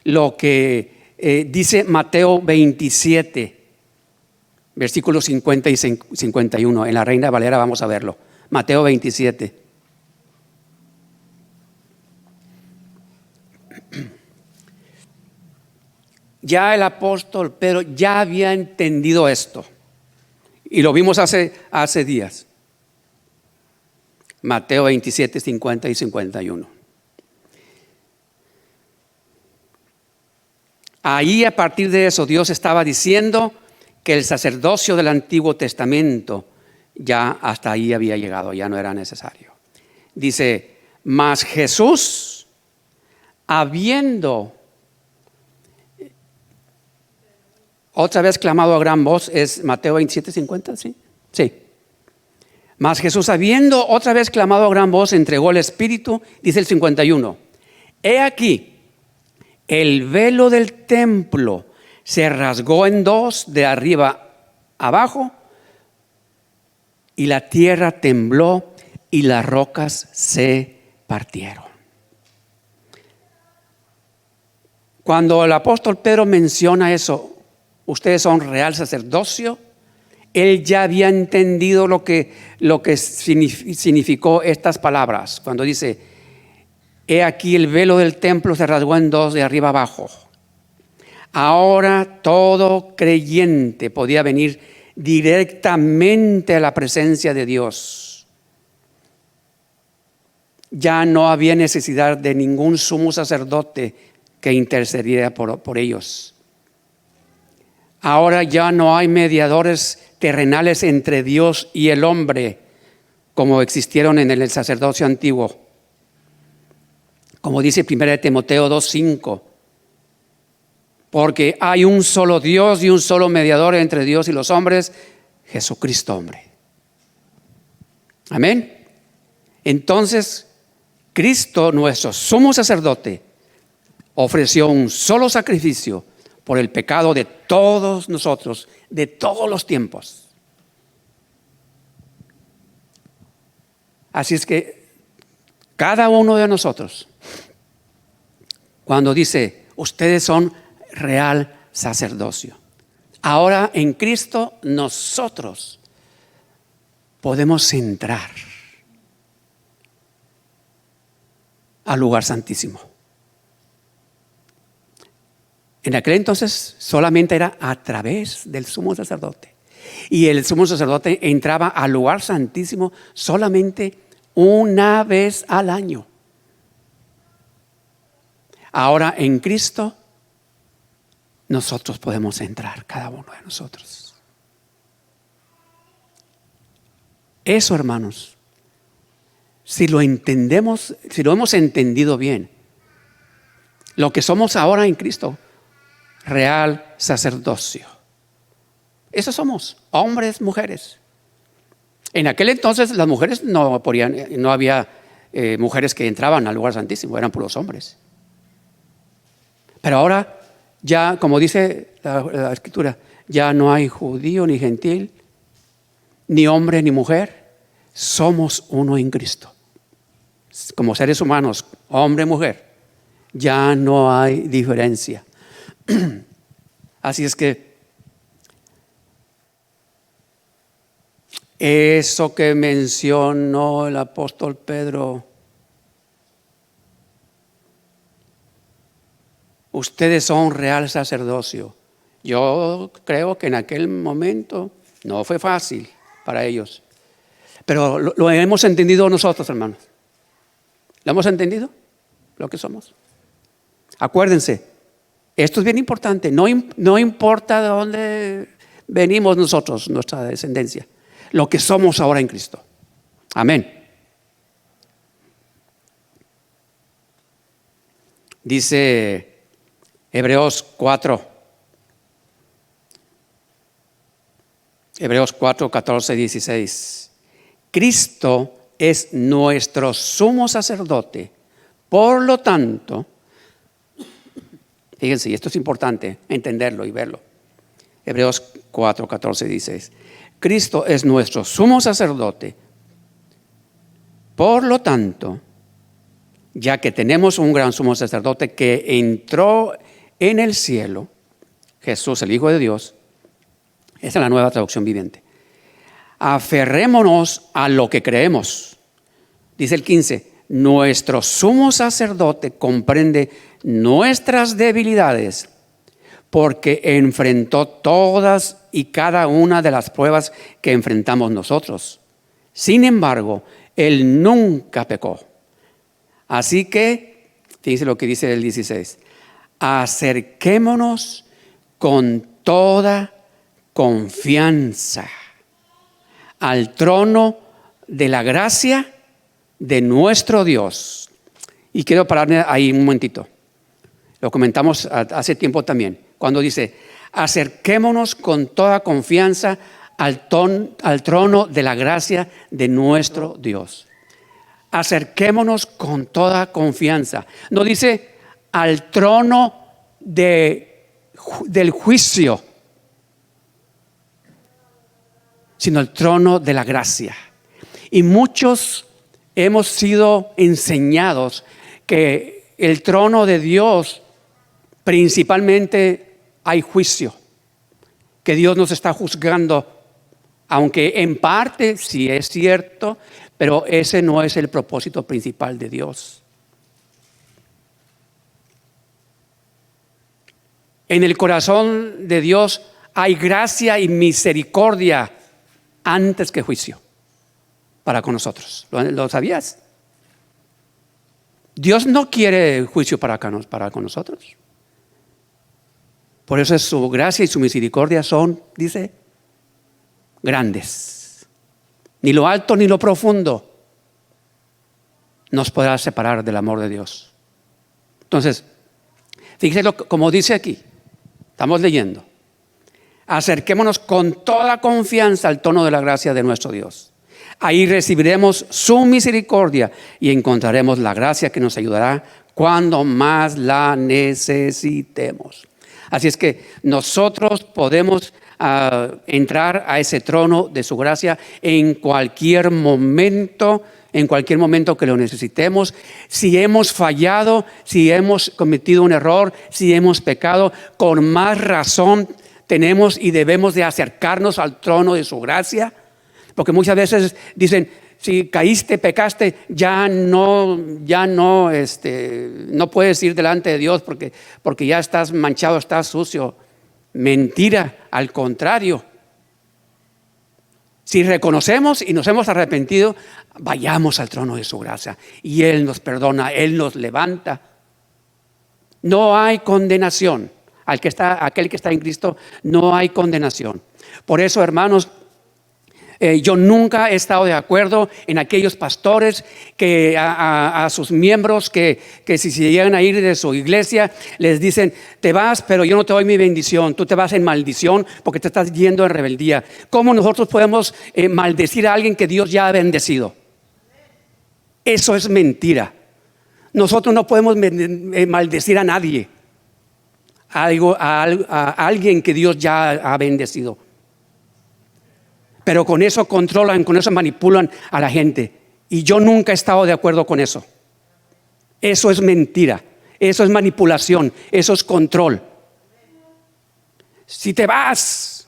lo que dice Mateo 27, versículos 50 y 51. En la Reina Valera vamos a verlo. Mateo 27. Ya el apóstol Pedro ya había entendido esto. Y lo vimos hace días. Mateo 27, 50 y 51. Ahí, a partir de eso, Dios estaba diciendo que el sacerdocio del Antiguo Testamento ya hasta ahí había llegado, ya no era necesario. Dice, mas Jesús, habiendo otra vez clamado a gran voz, es Mateo 27, 50, ¿sí? Sí. Mas Jesús, habiendo otra vez clamado a gran voz, entregó el Espíritu, dice el 51. He aquí, el velo del templo se rasgó en dos de arriba abajo, y la tierra tembló y las rocas se partieron. Cuando el apóstol Pedro menciona eso, ustedes son real sacerdocio, él ya había entendido lo que significó estas palabras. Cuando dice, he aquí el velo del templo se rasgó en dos de arriba abajo. Ahora todo creyente podía venir directamente a la presencia de Dios. Ya no había necesidad de ningún sumo sacerdote que intercediera por ellos. Ahora ya no hay mediadores terrenales entre Dios y el hombre como existieron en el sacerdocio antiguo. Como dice 1 Timoteo 2:5, porque hay un solo Dios y un solo mediador entre Dios y los hombres, Jesucristo hombre. Amén. Entonces, Cristo, nuestro sumo sacerdote, ofreció un solo sacrificio por el pecado de todos nosotros, de todos los tiempos. Así es que cada uno de nosotros, cuando dice, ustedes son real sacerdocio, ahora en Cristo nosotros podemos entrar al lugar santísimo. En aquel entonces solamente era a través del sumo sacerdote. Y el sumo sacerdote entraba al lugar santísimo solamente una vez al año. Ahora en Cristo, nosotros podemos entrar, cada uno de nosotros. Eso, hermanos, si lo entendemos, si lo hemos entendido bien, lo que somos ahora en Cristo, real sacerdocio. Eso somos, hombres, mujeres. En aquel entonces las mujeres no había mujeres que entraban al lugar santísimo, eran puros hombres. Pero ahora ya, como dice la Escritura, ya no hay judío ni gentil, ni hombre ni mujer, somos uno en Cristo. Como seres humanos, hombre, mujer, ya no hay diferencia. Así es que eso que mencionó el apóstol Pedro, ustedes son real sacerdocio. Yo creo que en aquel momento no fue fácil para ellos, pero lo hemos entendido nosotros, hermanos. ¿Lo hemos entendido? Lo que somos. Acuérdense, esto es bien importante. No importa de dónde venimos nosotros, nuestra descendencia. Lo que somos ahora en Cristo. Amén. Dice Hebreos 4, 14, 16. Cristo es nuestro sumo sacerdote. Por lo tanto, fíjense, esto es importante entenderlo y verlo. Hebreos 4, 14, 16. Cristo es nuestro sumo sacerdote. Por lo tanto, ya que tenemos un gran sumo sacerdote que entró en el cielo, Jesús, el Hijo de Dios, esa es la Nueva Traducción Viviente. Aferrémonos a lo que creemos. Dice el 15, nuestro sumo sacerdote comprende nuestras debilidades porque enfrentó todas y cada una de las pruebas que enfrentamos nosotros. Sin embargo, Él nunca pecó. Así que, fíjense lo que dice el 16, acerquémonos con toda confianza al trono de la gracia de nuestro Dios. Y quiero pararme ahí un momentito. Lo comentamos hace tiempo también, cuando dice, acerquémonos con toda confianza al trono de la gracia de nuestro Dios. Acerquémonos con toda confianza. No dice al trono del juicio, sino el trono de la gracia. Y muchos hemos sido enseñados que el trono de Dios principalmente hay juicio, que Dios nos está juzgando, aunque en parte sí es cierto, pero ese no es el propósito principal de Dios. En el corazón de Dios hay gracia y misericordia antes que juicio para con nosotros. ¿Lo sabías? Dios no quiere juicio para con nosotros. Por eso su gracia y su misericordia son, dice, grandes. Ni lo alto ni lo profundo nos podrá separar del amor de Dios. Entonces, fíjese como dice aquí, estamos leyendo. Acerquémonos con toda confianza al trono de la gracia de nuestro Dios. Ahí recibiremos su misericordia y encontraremos la gracia que nos ayudará cuando más la necesitemos. Así es que nosotros podemos entrar a ese trono de su gracia en cualquier momento que lo necesitemos. Si hemos fallado, si hemos cometido un error, si hemos pecado, con más razón tenemos y debemos de acercarnos al trono de su gracia. Porque muchas veces dicen, si caíste, pecaste, no puedes ir delante de Dios porque ya estás manchado, estás sucio. Mentira, al contrario. Si reconocemos y nos hemos arrepentido, vayamos al trono de su gracia y Él nos perdona, Él nos levanta. No hay condenación. Aquel que está en Cristo, no hay condenación. Por eso, hermanos, yo nunca he estado de acuerdo en aquellos pastores que a sus miembros que si se llegan a ir de su iglesia les dicen: te vas, pero yo no te doy mi bendición, tú te vas en maldición porque te estás yendo en rebeldía. ¿Cómo nosotros podemos maldecir a alguien que Dios ya ha bendecido? Eso es mentira. Nosotros no podemos maldecir a nadie, a alguien que Dios ya ha bendecido. Pero con eso controlan, con eso manipulan a la gente. Y yo nunca he estado de acuerdo con eso. Eso es mentira, eso es manipulación, eso es control. Si te vas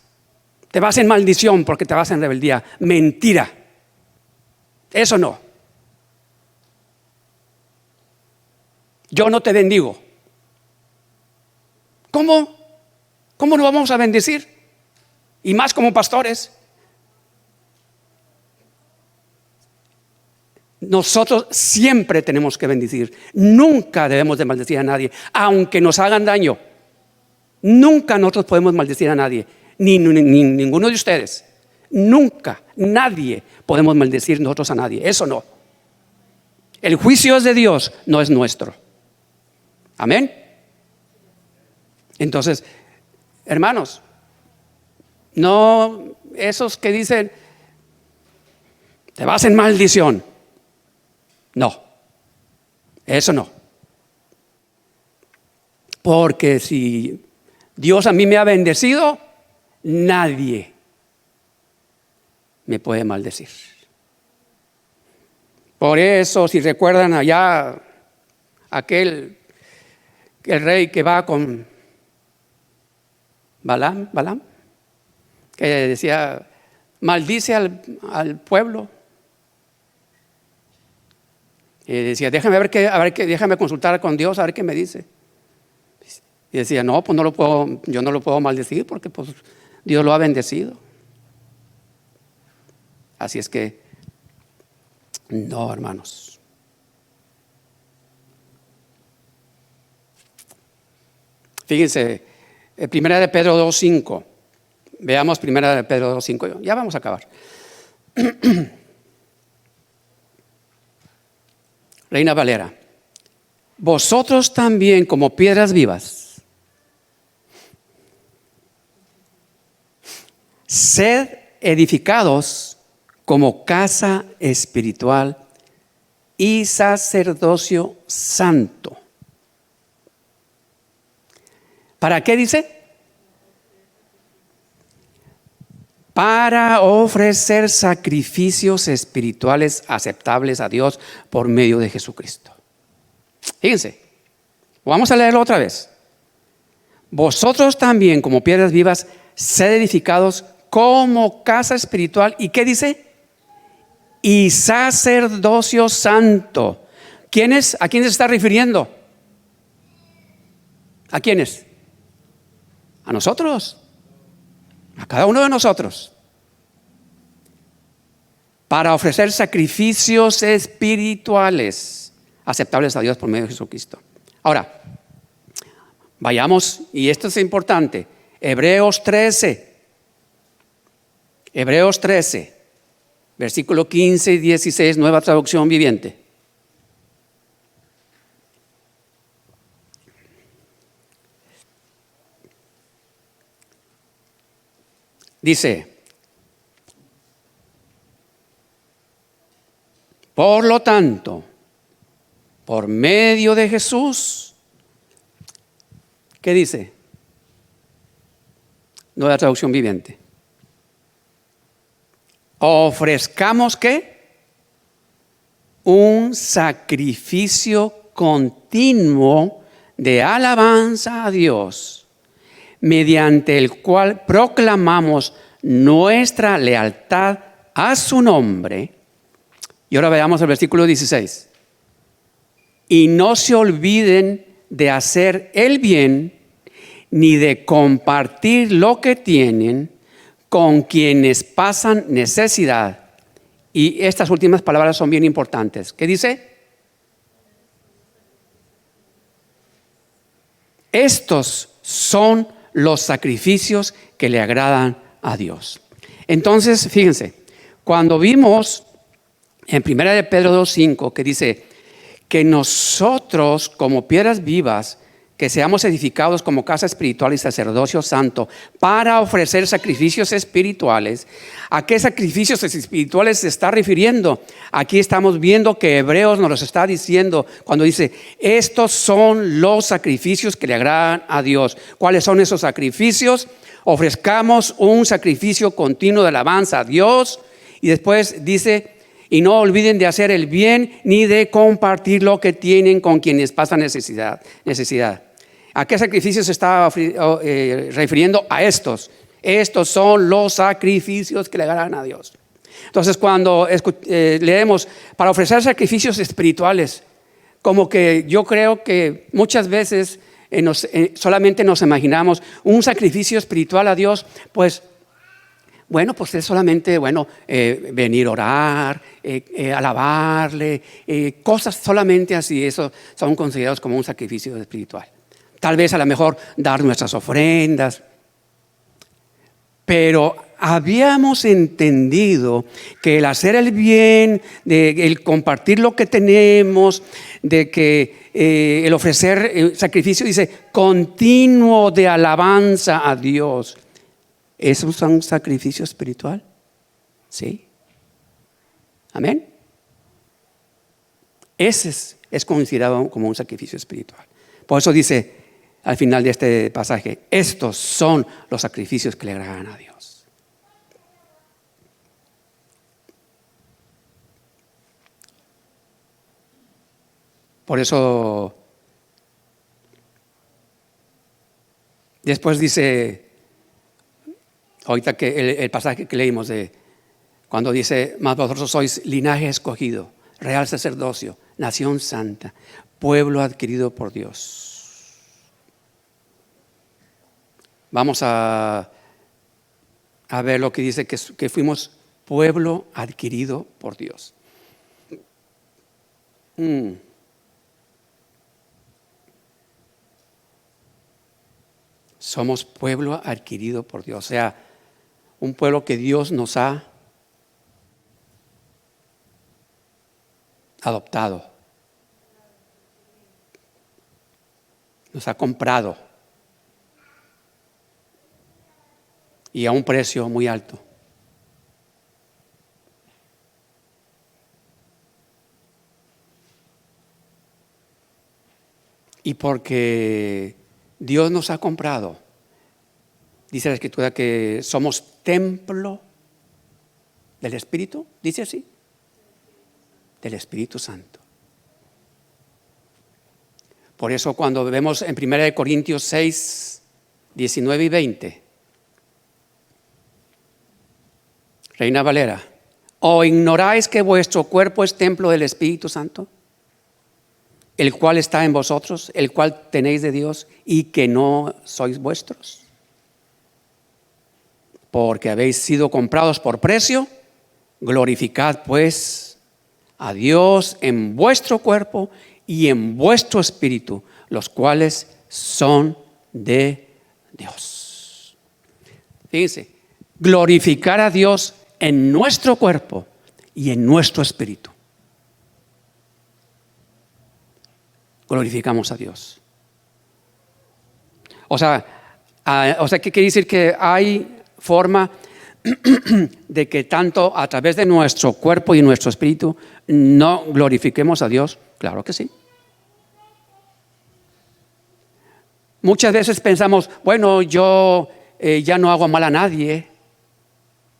en maldición porque te vas en rebeldía. Mentira. Eso no. Yo no te bendigo. ¿Cómo? ¿Cómo nos vamos a bendecir? Y más como pastores. Nosotros siempre tenemos que bendecir. Nunca debemos de maldecir a nadie, aunque nos hagan daño. Nunca nosotros podemos maldecir a nadie, ni ninguno de ustedes. Nunca, nadie podemos maldecir nosotros a nadie. Eso no. El juicio es de Dios, no es nuestro. Amén. Entonces, hermanos, no esos que dicen: te vas en maldición. No, eso no. Porque si Dios a mí me ha bendecido, nadie me puede maldecir. Por eso, si recuerdan allá el rey que va con Balaam, que decía: maldice al pueblo. Y decía: déjame consultar con Dios a ver qué me dice. Y decía: no, pues yo no lo puedo maldecir porque pues Dios lo ha bendecido. Así es que no, hermanos. Fíjense, Primera de Pedro 2:5. Veamos Primera de Pedro 2:5. Ya vamos a acabar. Reina Valera. Vosotros también, como piedras vivas, sed edificados como casa espiritual y sacerdocio santo. ¿Para qué dice? Para ofrecer sacrificios espirituales aceptables a Dios por medio de Jesucristo. Fíjense, vamos a leerlo otra vez. Vosotros también, como piedras vivas, sed edificados como casa espiritual. ¿Y qué dice? Y sacerdocio santo. ¿A quiénes se está refiriendo? ¿A quiénes? A nosotros. A cada uno de nosotros. Para ofrecer sacrificios espirituales aceptables a Dios por medio de Jesucristo. Ahora, vayamos, y esto es importante, Hebreos 13, versículo 15 y 16, Nueva Traducción Viviente. Dice: por lo tanto, por medio de Jesús, ¿qué dice? Nueva Traducción Viviente. Ofrezcamos ¿qué? Un sacrificio continuo de alabanza a Dios, mediante el cual proclamamos nuestra lealtad a su nombre. Y ahora veamos el versículo 16. Y no se olviden de hacer el bien, ni de compartir lo que tienen con quienes pasan necesidad. Y estas últimas palabras son bien importantes. ¿Qué dice? Estos son los sacrificios que le agradan a Dios. Entonces, fíjense, cuando vimos en 1 de Pedro 2:5 que dice que nosotros como piedras vivas, que seamos edificados como casa espiritual y sacerdocio santo para ofrecer sacrificios espirituales. ¿A qué sacrificios espirituales se está refiriendo? Aquí estamos viendo que Hebreos nos los está diciendo cuando dice, estos son los sacrificios que le agradan a Dios. ¿Cuáles son esos sacrificios? Ofrezcamos un sacrificio continuo de alabanza a Dios. Y después dice, y no olviden de hacer el bien ni de compartir lo que tienen con quienes pasan necesidad. ¿A qué sacrificios se está refiriendo? A estos. Estos son los sacrificios que le agradan a Dios. Entonces, cuando leemos para ofrecer sacrificios espirituales, como que yo creo que muchas veces solamente nos imaginamos un sacrificio espiritual a Dios, pues es solamente, venir a orar, alabarle, cosas solamente así, eso son considerados como un sacrificio espiritual. Tal vez a lo mejor dar nuestras ofrendas. Pero habíamos entendido que el hacer el bien, el compartir lo que tenemos, de que el ofrecer sacrificio, dice, continuo de alabanza a Dios. ¿Eso es un sacrificio espiritual? Sí. Amén. Ese es considerado como un sacrificio espiritual. Por eso dice al final de este pasaje, estos son los sacrificios que le agradan a Dios. Por eso, después dice, ahorita que el pasaje que leímos de cuando dice, mas vosotros sois linaje escogido, real sacerdocio, nación santa, pueblo adquirido por Dios. Vamos a ver lo que dice que fuimos pueblo adquirido por Dios. Somos pueblo adquirido por Dios, o sea, un pueblo que Dios nos ha adoptado, nos ha comprado y a un precio muy alto. Y porque Dios nos ha comprado, dice la Escritura que somos templo del Espíritu, dice así, del Espíritu Santo. Por eso cuando vemos en 1 Corintios 6, 19 y 20, Reina Valera, ¿o ignoráis que vuestro cuerpo es templo del Espíritu Santo, el cual está en vosotros, el cual tenéis de Dios y que no sois vuestros? Porque habéis sido comprados por precio, glorificad pues a Dios en vuestro cuerpo y en vuestro espíritu, los cuales son de Dios. Fíjense, glorificar a Dios en nuestro cuerpo y en nuestro espíritu. Glorificamos a Dios. O sea, ¿qué quiere decir? Que hay forma de que tanto a través de nuestro cuerpo y nuestro espíritu no glorifiquemos a Dios. Claro que sí. Muchas veces pensamos, yo ya no hago mal a nadie.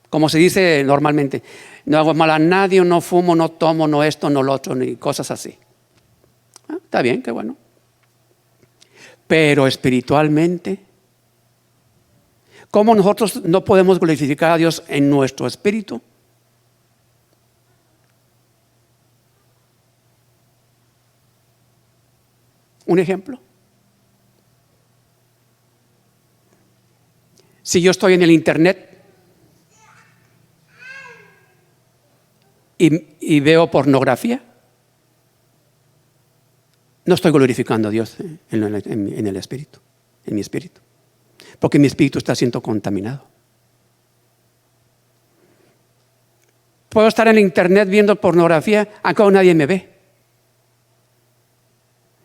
Como se dice normalmente, no hago mal a nadie, no fumo, no tomo, no esto, no lo otro, ni cosas así. Está bien, qué bueno. Pero espiritualmente, ¿cómo nosotros no podemos glorificar a Dios en nuestro espíritu? Un ejemplo. Si yo estoy en el internet y veo pornografía, no estoy glorificando a Dios en el espíritu, en mi espíritu. Porque mi espíritu está siendo contaminado. Puedo estar en internet viendo pornografía, aunque nadie me ve.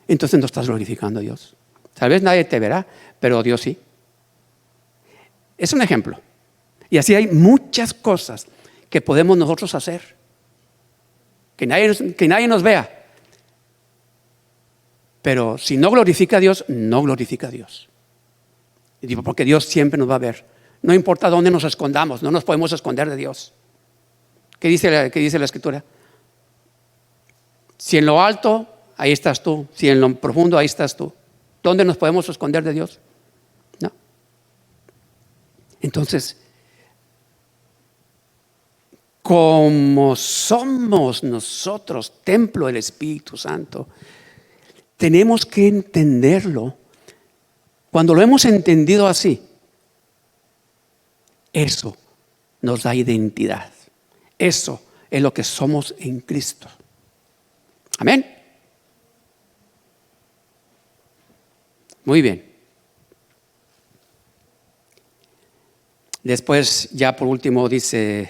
Entonces no estás glorificando a Dios. Tal vez nadie te verá, pero Dios sí. Es un ejemplo. Y así hay muchas cosas que podemos nosotros hacer. Que nadie nos vea. Pero si no glorifica a Dios, no glorifica a Dios. Y digo, porque Dios siempre nos va a ver. No importa dónde nos escondamos, no nos podemos esconder de Dios. ¿Qué dice la Escritura? Si en lo alto, ahí estás tú. Si en lo profundo, ahí estás tú. ¿Dónde nos podemos esconder de Dios? No. Entonces, como somos nosotros templo del Espíritu Santo, tenemos que entenderlo. Cuando lo hemos entendido así, eso nos da identidad. Eso es lo que somos en Cristo. Amén. Muy bien. Después, ya por último, dice,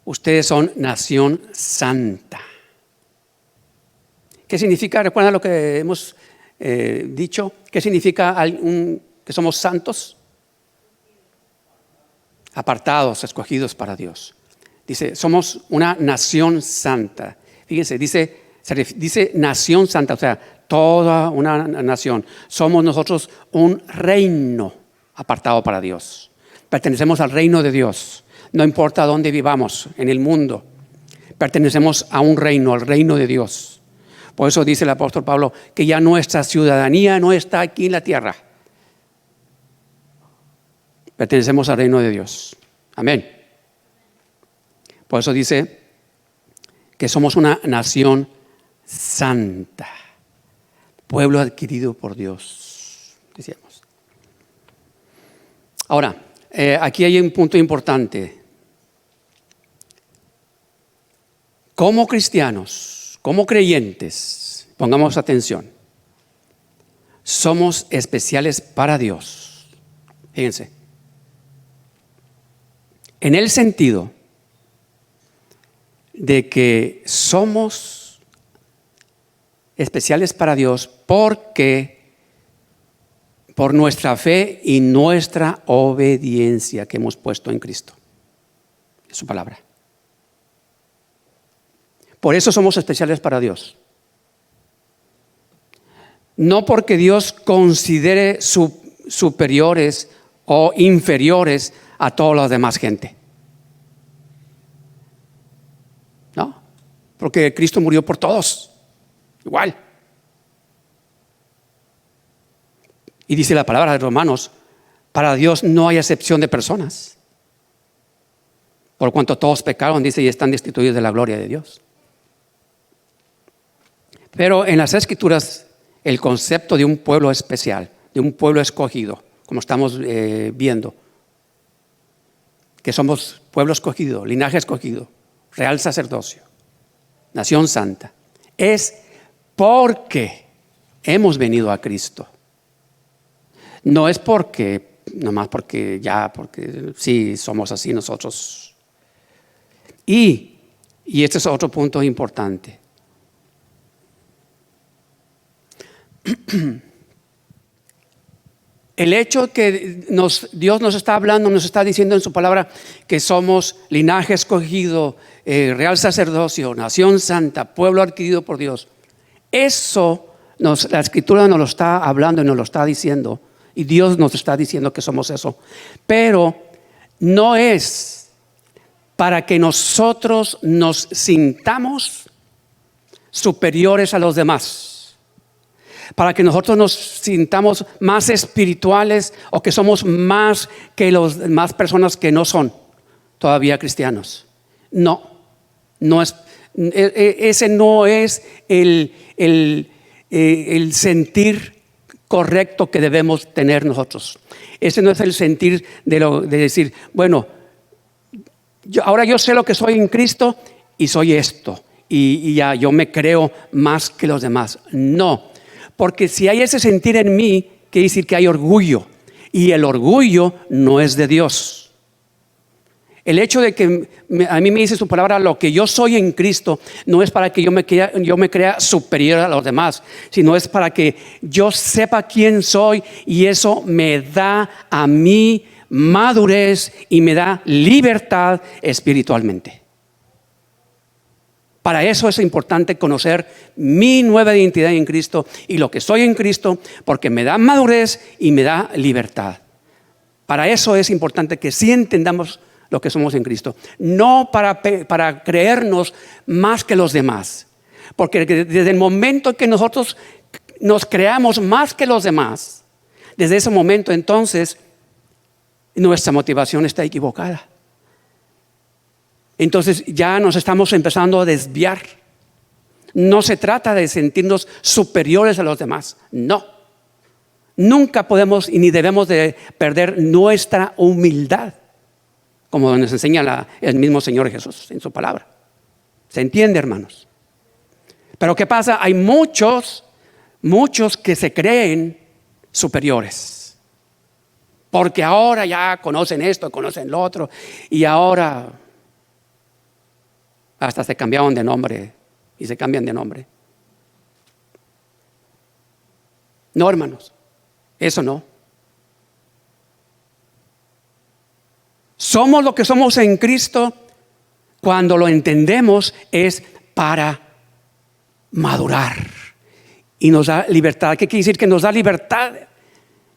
ustedes son nación santa. ¿Qué significa? ¿Recuerdan lo que hemos dicho? ¿Qué significa que somos santos? Apartados, escogidos para Dios. Dice, somos una nación santa. Fíjense, dice nación santa, o sea, toda una nación. Somos nosotros un reino apartado para Dios. Pertenecemos al reino de Dios. No importa dónde vivamos en el mundo. Pertenecemos a un reino, al reino de Dios. Por eso dice el apóstol Pablo que ya nuestra ciudadanía no está aquí en la tierra. Pertenecemos al reino de Dios. Amén. Por eso dice que somos una nación santa, pueblo adquirido por Dios, decíamos. Ahora, aquí hay un punto importante. Como cristianos, como creyentes, pongamos atención, somos especiales para Dios. Fíjense, en el sentido de que somos especiales para Dios porque por nuestra fe y nuestra obediencia que hemos puesto en Cristo, es su palabra. Por eso somos especiales para Dios. No porque Dios considere superiores o inferiores a toda la demás gente. No, porque Cristo murió por todos, igual. Y dice la palabra de Romanos, para Dios no hay excepción de personas. Por cuanto todos pecaron, dice, y están destituidos de la gloria de Dios. Pero en las Escrituras, el concepto de un pueblo especial, de un pueblo escogido, como estamos viendo, que somos pueblo escogido, linaje escogido, real sacerdocio, nación santa, es porque hemos venido a Cristo. No es porque, nomás porque sí somos así nosotros. Y este es otro punto importante. El hecho que Dios nos está hablando, nos está diciendo en su palabra que somos linaje escogido, real sacerdocio, nación santa, pueblo adquirido por Dios. Eso la Escritura nos lo está hablando y nos lo está diciendo. Y Dios nos está diciendo que somos eso. Pero no es para que nosotros nos sintamos superiores a los demás. Para que nosotros nos sintamos más espirituales o que somos más que las demás personas que no son todavía cristianos. No es, ese no es el sentir correcto que debemos tener nosotros. Ese no es el sentir de decir, bueno, ahora yo sé lo que soy en Cristo y soy esto. y ya yo me creo más que los demás. No, porque si hay ese sentir en mí, quiere decir que hay orgullo, y el orgullo no es de Dios. El hecho de que a mí me dice su palabra, lo que yo soy en Cristo, no es para que yo me crea superior a los demás, sino es para que yo sepa quién soy, y eso me da a mí madurez y me da libertad espiritualmente. Para eso es importante conocer mi nueva identidad en Cristo y lo que soy en Cristo, porque me da madurez y me da libertad. Para eso es importante que sí entendamos lo que somos en Cristo, no para creernos más que los demás, porque desde el momento que nosotros nos creamos más que los demás, desde ese momento entonces nuestra motivación está equivocada. Entonces ya nos estamos empezando a desviar. No se trata de sentirnos superiores a los demás, no. Nunca podemos y ni debemos de perder nuestra humildad, como nos enseña el mismo Señor Jesús en su palabra. ¿Se entiende, hermanos? Pero ¿qué pasa? Hay muchos que se creen superiores, porque ahora ya conocen esto, conocen lo otro, y ahora hasta se cambiaron de nombre y se cambian de nombre. No, hermanos, eso no. Somos lo que somos en Cristo cuando lo entendemos, es para madurar y nos da libertad. ¿Qué quiere decir que nos da libertad?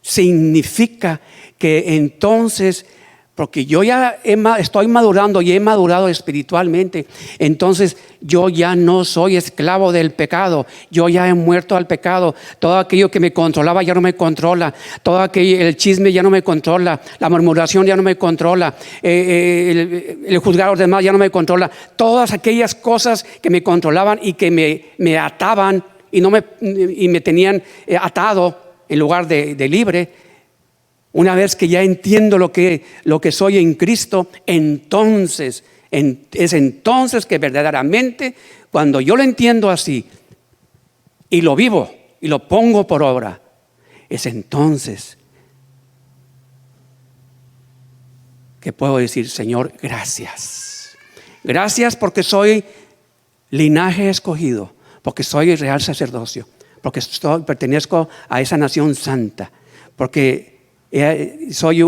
Significa que entonces, porque yo ya estoy madurando y he madurado espiritualmente, entonces yo ya no soy esclavo del pecado, yo ya he muerto al pecado. Todo aquello que me controlaba ya no me controla, todo aquello, el chisme ya no me controla, la murmuración ya no me controla, el juzgar a los demás ya no me controla. Todas aquellas cosas que me controlaban y que me ataban y me tenían atado en lugar de libre. Una vez que ya entiendo lo que soy en Cristo, entonces es entonces que verdaderamente, cuando yo lo entiendo así y lo vivo y lo pongo por obra, es entonces que puedo decir: Señor, gracias. Gracias porque soy linaje escogido, porque soy real sacerdocio, porque pertenezco a esa nación santa, porque soy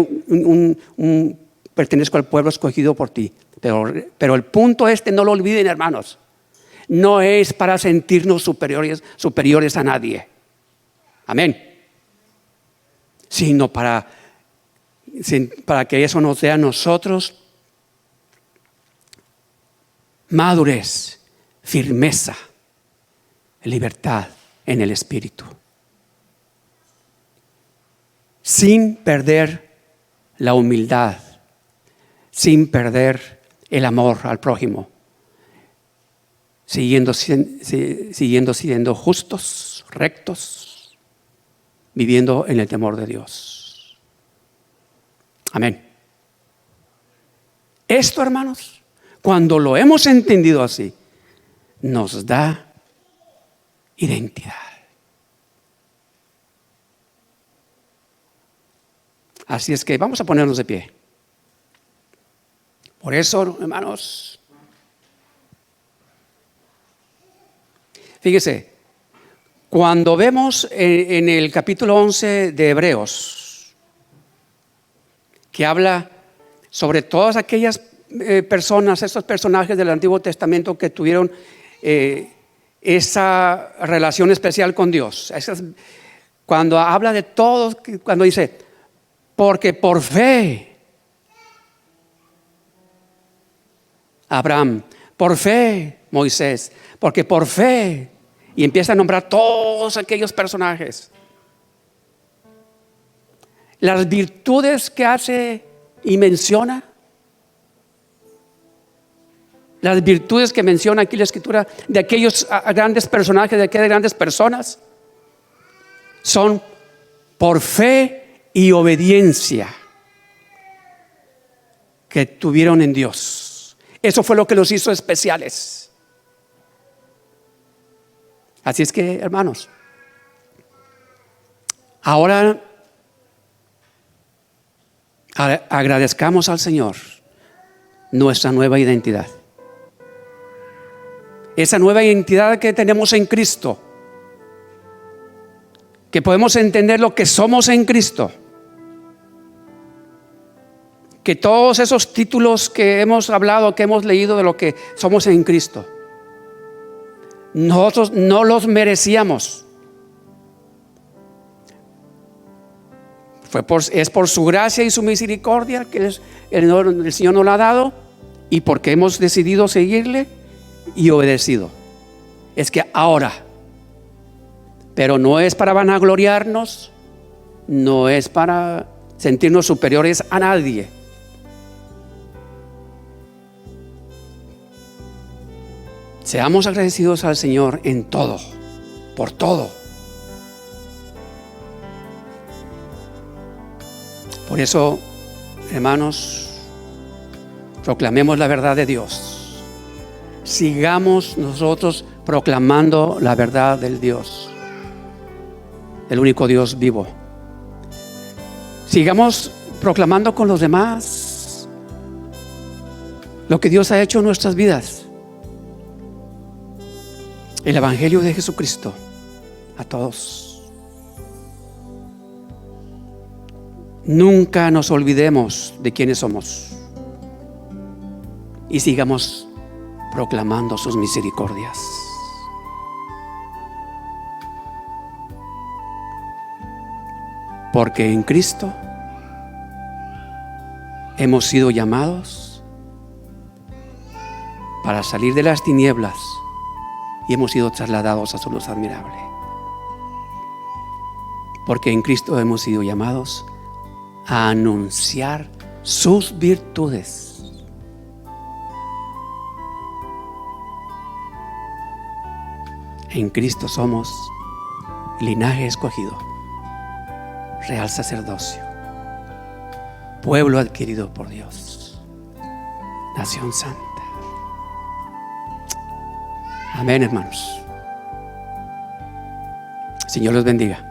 pertenezco al pueblo escogido por ti. Pero el punto no lo olviden, hermanos, no es para sentirnos superiores a nadie, amén, sino para que eso nos dé a nosotros madurez, firmeza, libertad en el espíritu, sin perder la humildad, sin perder el amor al prójimo, siguiendo siendo justos, rectos, viviendo en el temor de Dios. Amén. Esto, hermanos, cuando lo hemos entendido así, nos da identidad. Así es que vamos a ponernos de pie. Por eso, hermanos, fíjese, cuando vemos en el capítulo 11 de Hebreos, que habla sobre todas aquellas personas, esos personajes del Antiguo Testamento que tuvieron esa relación especial con Dios, cuando habla de todos, cuando dice: porque por fe Abraham, por fe Moisés, porque por fe, y empieza a nombrar todos aquellos personajes, las virtudes que hace y menciona, las virtudes que menciona aquí la Escritura de aquellos grandes personajes, de aquellas grandes personas, son por fe y obediencia que tuvieron en Dios. Eso fue lo que los hizo especiales. Así es que, hermanos, ahora agradezcamos al Señor nuestra nueva identidad. Esa nueva identidad que tenemos en Cristo, que podemos entender lo que somos en Cristo, que todos esos títulos que hemos hablado, que hemos leído de lo que somos en Cristo, nosotros no los merecíamos. Es por su gracia y su misericordia que el Señor nos lo ha dado, y porque hemos decidido seguirle y obedecido. Es que ahora, pero no es para vanagloriarnos, no es para sentirnos superiores a nadie. Seamos agradecidos al Señor en todo, por todo. Por eso, hermanos, proclamemos la verdad de Dios. Sigamos nosotros proclamando la verdad del Dios, del único Dios vivo. Sigamos proclamando con los demás lo que Dios ha hecho en nuestras vidas. El Evangelio de Jesucristo a todos. Nunca nos olvidemos de quiénes somos y sigamos proclamando sus misericordias. Porque en Cristo hemos sido llamados para salir de las tinieblas y hemos sido trasladados a su luz admirable. Porque en Cristo hemos sido llamados a anunciar sus virtudes. En Cristo somos linaje escogido, real sacerdocio, pueblo adquirido por Dios, nación santa. Amén, hermanos. Señor los bendiga.